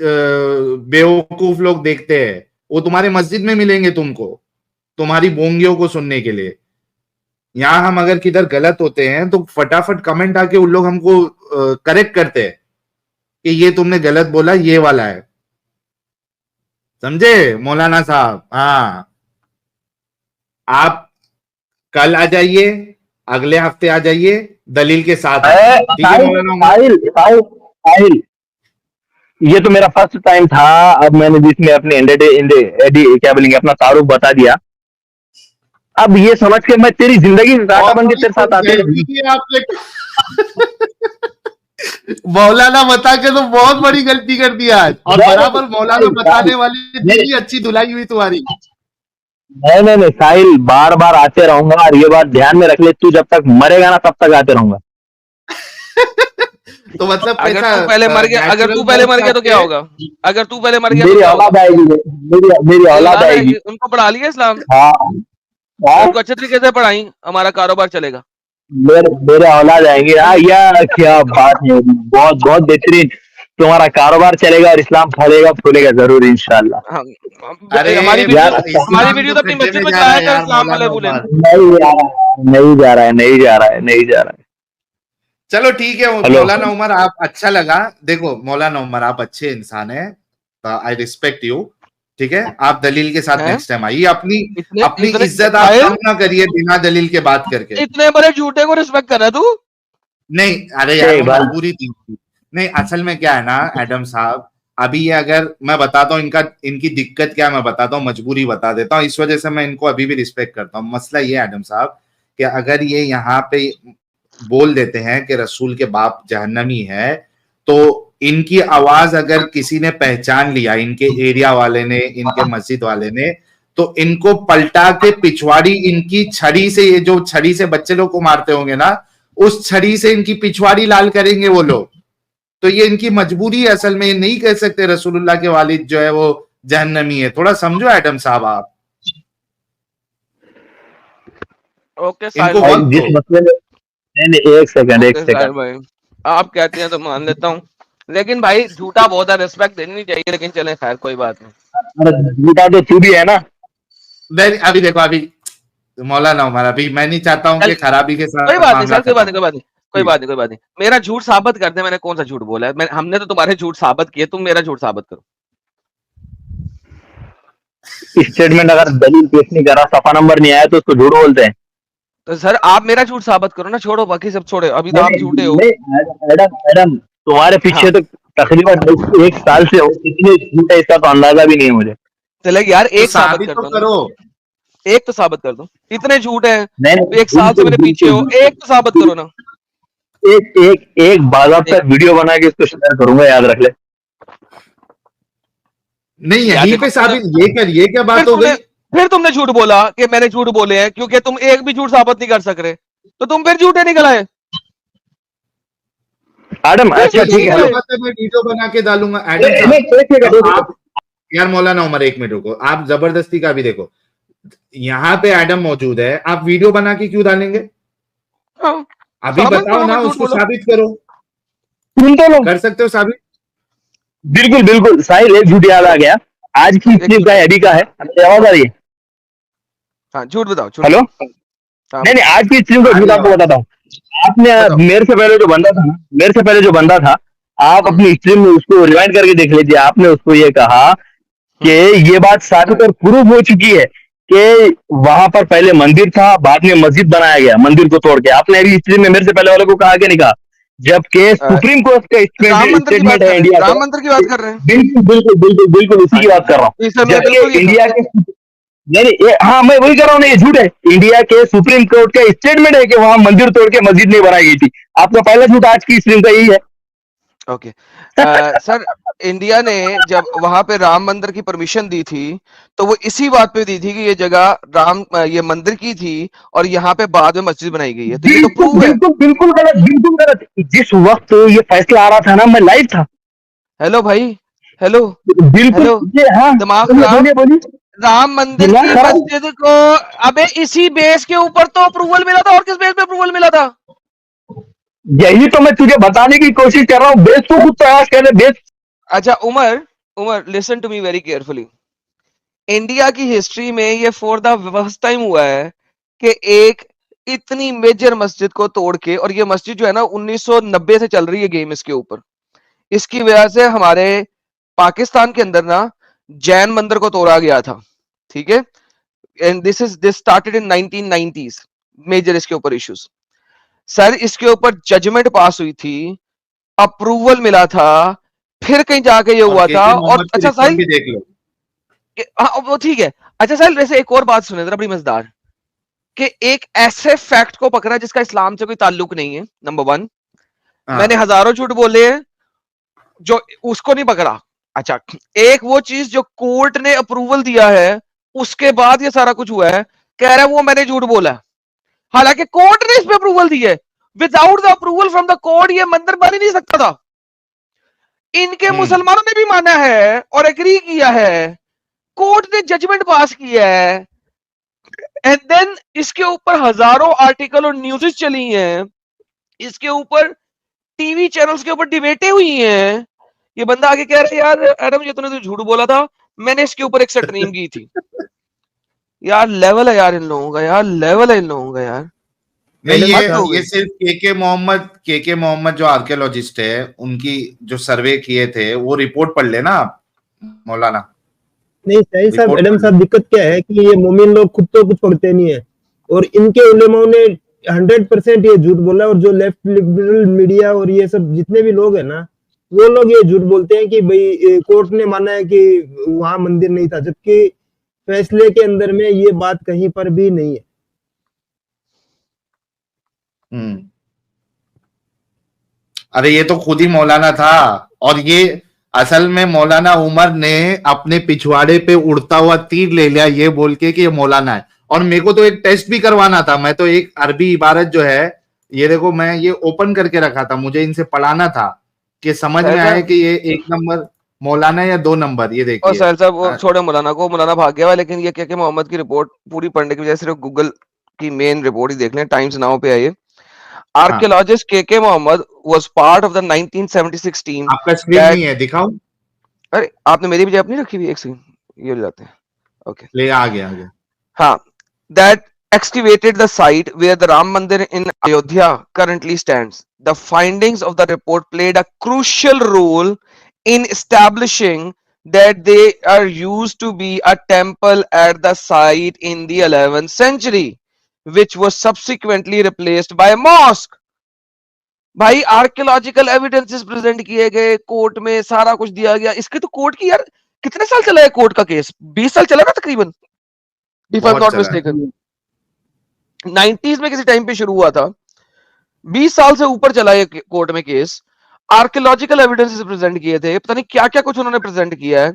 बेवकूफ लोग देखते हैं, वो तुम्हारे मस्जिद में मिलेंगे तुमको, तुम्हारी बोंगियों को सुनने के लिए। यहां हम अगर किधर गलत होते हैं तो फटाफट कमेंट आके उन लोग हमको करेक्ट करते हैं कि ये तुमने गलत बोला, ये वाला है, समझे मौलाना साहब। हाँ, आप कल आ जाइए, अगले हफ्ते आ जाइए, दलील के साथ, ठीक है मौलाना। साहिल, ये तो मेरा फर्स्ट टाइम था, अब मैंने जिसमें अपने क्या बोलेंगे अपना तारुफ बता दिया, अब ये समझ के मैं तेरी जिंदगी में घाटा बन के तेरे साथ आते मौलाना बता के तो बहुत बड़ी गलती कर दी आज, और बराबर मौलाना बताने वाली भी अच्छी धुलाई हुई तुम्हारी। नहीं साहिल, बार बार आते रहूंगा, और ये बात ध्यान में रख ले, तू जब तक मरेगा ना तब तक आते रहूंगा। तो मतलब अगर तू पहले मर गया, अगर तू पहले मर गया तो क्या होगा? अगर तू पहले मर गया मेरी औलाद आएगी, मेरी औलाद आएगी। उनको पढ़ा लिया इस्लाम, हाँ, उनको अच्छे तरीके से पढ़ाई, हमारा कारोबार चलेगा। मेरे औलाद आएंगे। यार क्या बात है, बहुत बहुत बेहतरीन, तुम्हारा कारोबार चलेगा और इस्लाम फलेगा फूलेगा जरूर इंशाल्लाह। हाँ, अरे हमारी वीडियो तो अपनी मस्जिद में चलाया कर, इस्लाम वाले बोले नहीं जा रहा है। चलो ठीक है मौलाना उमर, आप अच्छा लगा। देखो मौलाना उमर, आप अच्छे इंसान हैं, आई रिस्पेक्ट यू, ठीक है। आप दलील के साथ नेक्स्ट टाइम आइए, अपनी इज्जत आप कम ना करिए बिना दलील के बात करके। इतने बड़े झूठे को रिस्पेक्ट कर रहा तू? नहीं, अरे यार मजबूरी थी। नहीं, असल में क्या है ना एडम साहब, अभी ये अगर मैं बताता हूँ इनकी दिक्कत क्या है, मैं बताता हूँ, मजबूरी बता देता हूँ, इस वजह से मैं इनको अभी भी रिस्पेक्ट करता हूँ। मसला ये है एडम साहब कि अगर ये यहाँ पे बोल देते हैं कि रसूल के बाप जहन्नमी है, तो इनकी आवाज अगर किसी ने पहचान लिया, इनके एरिया वाले ने, इनके मस्जिद वाले ने, तो इनको पलटा के पिछवाड़ी, इनकी छड़ी से, ये जो छड़ी से बच्चे लोग को मारते होंगे ना, उस छड़ी से इनकी पिछवाड़ी लाल करेंगे वो लोग। तो ये इनकी मजबूरी है, असल में ये नहीं कह सकते रसूलुल्लाह के वालिद जो है वो जहन्नमी है। थोड़ा समझो एडम साहब आप। ओके जिस मसले में एक सेकंड भाई, आप कहते हैं तो मान लेता हूँ, लेकिन भाई झूठा बहुत है, रिस्पेक्ट देनी चाहिए, लेकिन चले खैर कोई बात नहीं। झूठा तो तू भी है ना। अभी देखो, अभी मौलाना उमर, अभी मैं नहीं चाहता हूँ कि खराबी के साथ। कोई बात नहीं, मेरा झूठ साबित कर दे, मैंने कौन सा झूठ बोला है? हमने तो तुम्हारे झूठ साबित किए, तुम मेरा झूठ साबित करो। स्टेटमेंट अगर दलील पेश नहीं करा, सफा नंबर नहीं आया, तो उसको झूठ बोलते हैं। तो सर आप मेरा झूठ साबित करो ना, छोड़ो बाकी सब छोड़े, अभी तो आप झूठे हो। मैडम तुम्हारे पीछे तो तकरीबन 1 साल से हो, कितने झूठे इसका तो अंदाजा भी नहीं है मुझे। चले यार, एक साबित तो करो, एक तो साबित कर दो, इतने झूठ है, 1 साल से मेरे पीछे हो, एक तो साबित करो ना। एक बाज़ाब्ता वीडियो बना के इसको शेयर करूंगा, याद रख ले। नहीं यहीं पे साबित, ये क्या बात हो गई? फिर तुमने झूठ बोला कि मैंने झूठ बोले हैं, क्योंकि तुम एक भी झूठ साबित नहीं कर सक रहे, तो तुम फिर झूठे निकल आए। एडम अच्छा ठीक है, मैं वीडियो बना के डालूंगा। आप यार मौलाना उमर 1 मिनट रुको, आप जबरदस्ती का भी देखो, यहाँ पे एडम मौजूद है, आप वीडियो बना के क्यों डालेंगे? अभी बताओ ना, उसको साबित करो। कर सकते हो साबित? बिल्कुल साहिल, एक झूठ याद आ गया, आज की क्लिप का अभी का है, आवाज आ रही है? हाँ, झूठ बताओ। हेलो, नहीं आज की क्लिप का झूठ आपको बताता हूँ। आपने मेरे से पहले जो बंदा था, आप अपनी स्ट्रीम में उसको रिवाइंड करके देख लीजिए। आपने उसको ये कहा कि ये बात साबित और प्रूफ हो चुकी है कि वहां पर पहले मंदिर था, बाद में मस्जिद बनाया गया मंदिर को तोड़ के। आपने अभी स्ट्रीम में मेरे से पहले वाले को कहा कि नहीं कहा? जबकि सुप्रीम कोर्ट का स्टेटमेंट है इंडिया, राम मंदिर की बात कर रहे हैं। बिल्कुल उसी की बात कर रहा हूँ। जबकि इंडिया के नहीं, हाँ मैं वही कर रहा हूँ ना, ये झूठ है। इंडिया के सुप्रीम कोर्ट का स्टेटमेंट है कि वहां मंदिर तोड़ के मस्जिद नहीं बनाई गई थी। आपका पहला झूठ आज की स्ट्रीम का यही है। ओके सर, इंडिया ने जब वहां पे राम मंदिर की परमिशन दी थी तो वो इसी बात पे दी थी कि ये जगह ये मंदिर की थी और यहाँ पे बाद में मस्जिद बनाई गई है, तो ये तो बिल्कुल प्रूव है। बिल्कुल बिल्कुल गलत, बिल्कुल गलत। जिस वक्त ये फैसला आ रहा था ना, मैं लाइव था। हेलो भाई, हेलो बिल्कुल। हेलो, ये हाँ, दिमाग बोलिए खराब। बोलिए बोलिए। राम मंदिर दिमाग की खराब। मस्जिद को अबे इसी बेस के ऊपर तो अप्रूवल मिला था, और किस बेस पे अप्रूवल मिला था? यही तो मैं तुझे बताने की कोशिश कर रहा हूँ। बेच तो खुद प्रयास कर रहे, बेच। अच्छा Umar, Umar listen to me very carefully. India की हिस्ट्री में ये फॉर द फर्स्ट टाइम हुआ है कि एक इतनी मेजर मस्जिद को तोड़ के, और ये मस्जिद जो है ना 1990 से चल रही है गेम इसके ऊपर, इसकी वजह से हमारे पाकिस्तान के अंदर ना जैन मंदिर को तोड़ा गया था, ठीक है। And this started in 1990s, major इसके ऊपर इश्यूज। सर इसके ऊपर जजमेंट पास हुई थी, अप्रूवल मिला था, फिर कहीं जाके ये और हुआ था। केके और मोहम्मद की अच्छा रिपोर्ट साहिल, भी देख लो। हाँ वो ठीक है। अच्छा साहिल, वैसे एक और बात सुने जरा, बड़ी मजेदार, कि एक ऐसे फैक्ट को पकड़ा जिसका इस्लाम से कोई ताल्लुक नहीं है, नंबर वन। मैंने हाँ हजारों झूठ बोले हैं, जो उसको नहीं पकड़ा। अच्छा, एक वो चीज जो कोर्ट ने अप्रूवल दिया है, उसके बाद ये सारा कुछ हुआ है, कह रहा है वो मैंने झूठ बोला। हालांकि कोर्ट ने इस पे अप्रूवल दी है। Without the approval from the court ये मंदिर बन ही नहीं सकता था। इनके हम्म मुसलमानों ने भी माना है और एग्री किया है, कोर्ट ने जजमेंट पास किया है, एंड देन इसके ऊपर हजारों आर्टिकल और न्यूज़ेस चली हैं, इसके ऊपर टीवी चैनल्स के ऊपर डिबेटें हुई हैं। ये बंदा आगे कह रहा है यार एडम ये तूने तो झूठ बोला था, मैंने इसके ऊपर एक स्ट्रीम की थी। यार लेवल है यार इन लोगों का, यार लेवल है इन लोगों का यार। नहीं, एडम हद हो ये गई। सिर्फ केके मोहम्मद जो आर्कियोलॉजिस्ट है, उनकी जो सर्वे किए थे वो रिपोर्ट पढ़ लेना आप, मौलाना। नहीं सही साहब, रिपोर्ट एडम पढ़ साहब, लेना। दिक्कत क्या है कि ये मोमिन लोग खुद तो कुछ पढ़ते नहीं है, और इनके उलेमाओं ने 100% ये झूठ बोला। और जो लेफ्ट लिबरल मीडिया और ये सब जितने भी लोग हैं ना, वो लोग ये झूठ बोलते हैं कि भाई कोर्ट ने माना है कि वहां मंदिर नहीं था, जबकि फैसले के अंदर में ये बात कहीं पर भी नहीं है। अरे ये तो खुद ही मौलाना था, और ये असल में मौलाना उमर ने अपने पिछवाड़े पे उड़ता हुआ तीर ले लिया ये बोल के कि ये मौलाना है। और मेरे को तो एक टेस्ट भी करवाना था, मैं तो एक अरबी इबारत जो है, ये देखो मैं ये ओपन करके रखा था, मुझे इनसे पढ़ाना था कि समझ में आए कि ये 1 नंबर मौलाना है या 2 नंबर। ये और देखिए। साहिल साहब वो छोड़े मौलाना को, मौलाना भाग गया हुआ, लेकिन ये क्या मोहम्मद की रिपोर्ट पूरी पढ़ने की वजह सिर्फ गूगल की मेन रिपोर्ट ही देख लें, टाइम्स नाउ पे आई है। Archaeologist KK Mohammad was part of the 1976 team आपका स्क्रीन दैट, नहीं है, दिखाऊं? अरे आपने मेरी भी अपनी रखी हुई, एक सेकंड ये ले जाते हैं। ओके ले आ गया हाँ, that excavated the site where the Ram Mandir in Ayodhya currently stands. The findings of the report played a crucial role in establishing that they are used to be a temple at the site in the 11th century, which was subsequently replaced by a mosque. भाई archaeological evidences present किए गए court में, सारा कुछ दिया गया। इसके तो कोर्ट की यार कितने साल चला है कोर्ट का केस? 20 साल चला ना तकरीबन, इफ आई एम बहुत नॉट चला है। मिस्टेकन। 90s में किसी टाइम पे शुरू हुआ था, 20 साल से ऊपर चला ये कोर्ट में केस। आर्कियोलॉजिकल एविडेंसेस प्रेजेंट किए थे, पता नहीं क्या क्या कुछ उन्होंने प्रेजेंट किया है,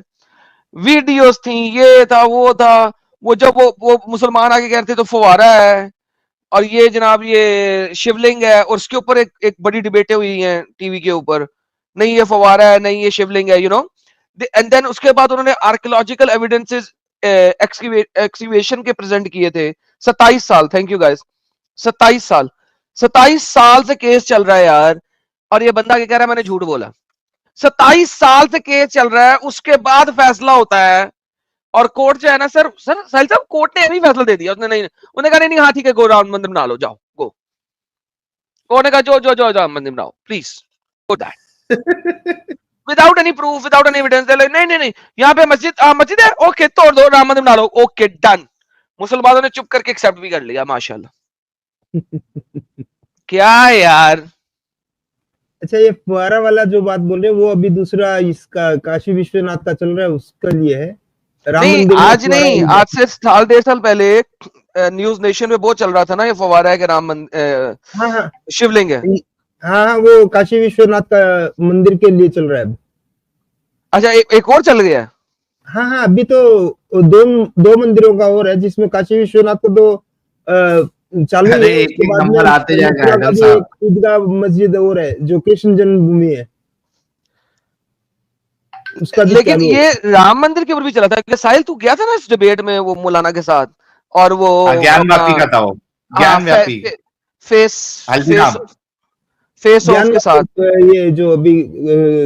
वीडियोस थी, ये था वो था। वो जब वो मुसलमान आके कहते तो फवारा है, और ये जनाब ये शिवलिंग है, और उसके ऊपर एक बड़ी डिबेटें हुई हैं टीवी के ऊपर, नहीं ये फवारा है, नहीं ये शिवलिंग है, यू नो। एंड देन उसके बाद उन्होंने आर्कियोलॉजिकल एविडेंसेस एक्सकैवेशन के प्रेजेंट किए थे। 27 साल, थैंक यू गाइस, 27 साल, 27 साल से केस चल रहा है यार। और ये बंदा क्या कह रहा है मैंने झूठ बोला? 27 साल से केस चल रहा है, उसके बाद फैसला होता है। और कोर्ट जो है ना सर साहिल साहब, कोर्ट ने अभी फैसला दे दिया, उसने नहीं, उन्होंने कहा नहीं हाँ ठीक है, गो राम मंदिर बना लो, जाओ गो। कोर्ट ने कहा जो जो जो राम मंदिर बनाओ please, go that without any proof, without any evidence. नहीं नहीं नहीं, यहाँ पे मस्जिद है, ओके तोड़ दो, राम मंदिर बना लो, ओके डन। मुसलमानों ने चुप करके एक्सेप्ट भी कर लिया, माशाल्लाह। क्या यार। अच्छा, ये फुहारा वाला जो बात बोल रहे हैं, वो अभी दूसरा इसका काशी विश्वनाथ का चल रहा है, उसका लिए है। राम नहीं मंदिर में आज फुहारा नहीं, उड़ आज से साल 1.5 साल पहले न्यूज नेशन में बहुत चल रहा था ना, ये फवारा है कि राम हाँ हाँ शिवलिंग है। हाँ हाँ, वो काशी विश्वनाथ का मंदिर के लिए चल रहा है। अच्छा, एक और चल गया। हाँ हाँ, अभी तो दो मंदिरों का और है, जिसमें काशी विश्वनाथ को तो चालू ही अरे है। एक उसके एक बाद नंबर में आते जाएगा मथुरा का हैदर भी साहब। एक ईदगाह मस्जिद और है जो कृष्ण जन्मभूमि है, उसका भी लेकिन चालू है। ये राम मंदिर के ऊपर भी चला था कि साहिल, तू गया था ना इस डिबेट में वो मौलाना के साथ, और वो ज्ञान अपना व्यापी का था वो, हाँ, ज्ञान व्यापी, face face Haldiram, face of ज्ञान के साथ। ये जो अभी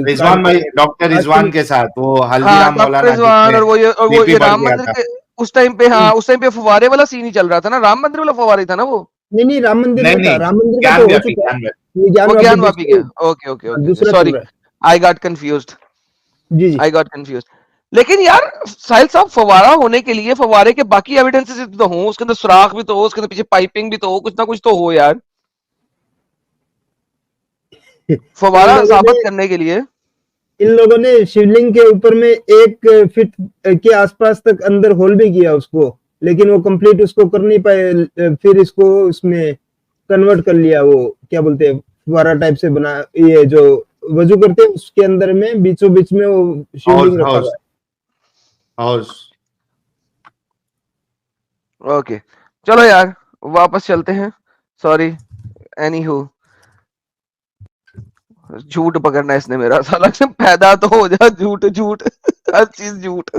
रिजवान भाई, डॉक्टर रिजवान के साथ वो हाँ, हल्दीराम डॉक्टर मौलाना रिजवान, जिसमें और वो बीपी ये बढ़ राम गया मंदिर था। के उस टाइम पे, हाँ उस टाइम पे फुवारे वाला सीन ही चल रहा था ना, राम मंदिर वाला फुवारे था ना वो। नहीं नहीं, राम मंदिर नहीं नहीं था, नहीं, राम मंदिर का ज्ञान तो हो व्यापी, चुका ज्ञान है, व्यापी। ये ज्ञान वो वापी ज्ञान वापी गया। ओके ओके ओके, दूसरा चल सॉरी, रहा है। आई गॉट कंफ्यूज्ड, जी जी। I got confused. लेकिन यार साहिल साहब, फवारा होने के लिए फवारे के बाकी एविडेंसेस तो हो, उसके अंदर सुराख भी तो हो, उसके अंदर पीछे पाइपिंग भी तो हो, कुछ ना कुछ तो हो यार, इन फवारा लोगों साबित ने करने के लिए। इन लोगों ने शिवलिंग के ऊपर में 1 फीट के आसपास तक अंदर होल भी किया उसको, लेकिन वो कंप्लीट उसको कर नहीं पाए, फिर इसको उसमें कन्वर्ट कर लिया, वो क्या बोलते हैं फुवारा टाइप से बना, ये जो वजू करते हैं उसके अंदर में बीचों बीच में वो हाउस शिवलिंग रखा हुआ हाउस है। हाउस। ओके, चलो यार वापस चलते हैं, सॉरी, एनीहू, झूठ पकड़ना इसने मेरा, साला पैदा तो हो जा झूठ झूठ, हर चीज झूठ।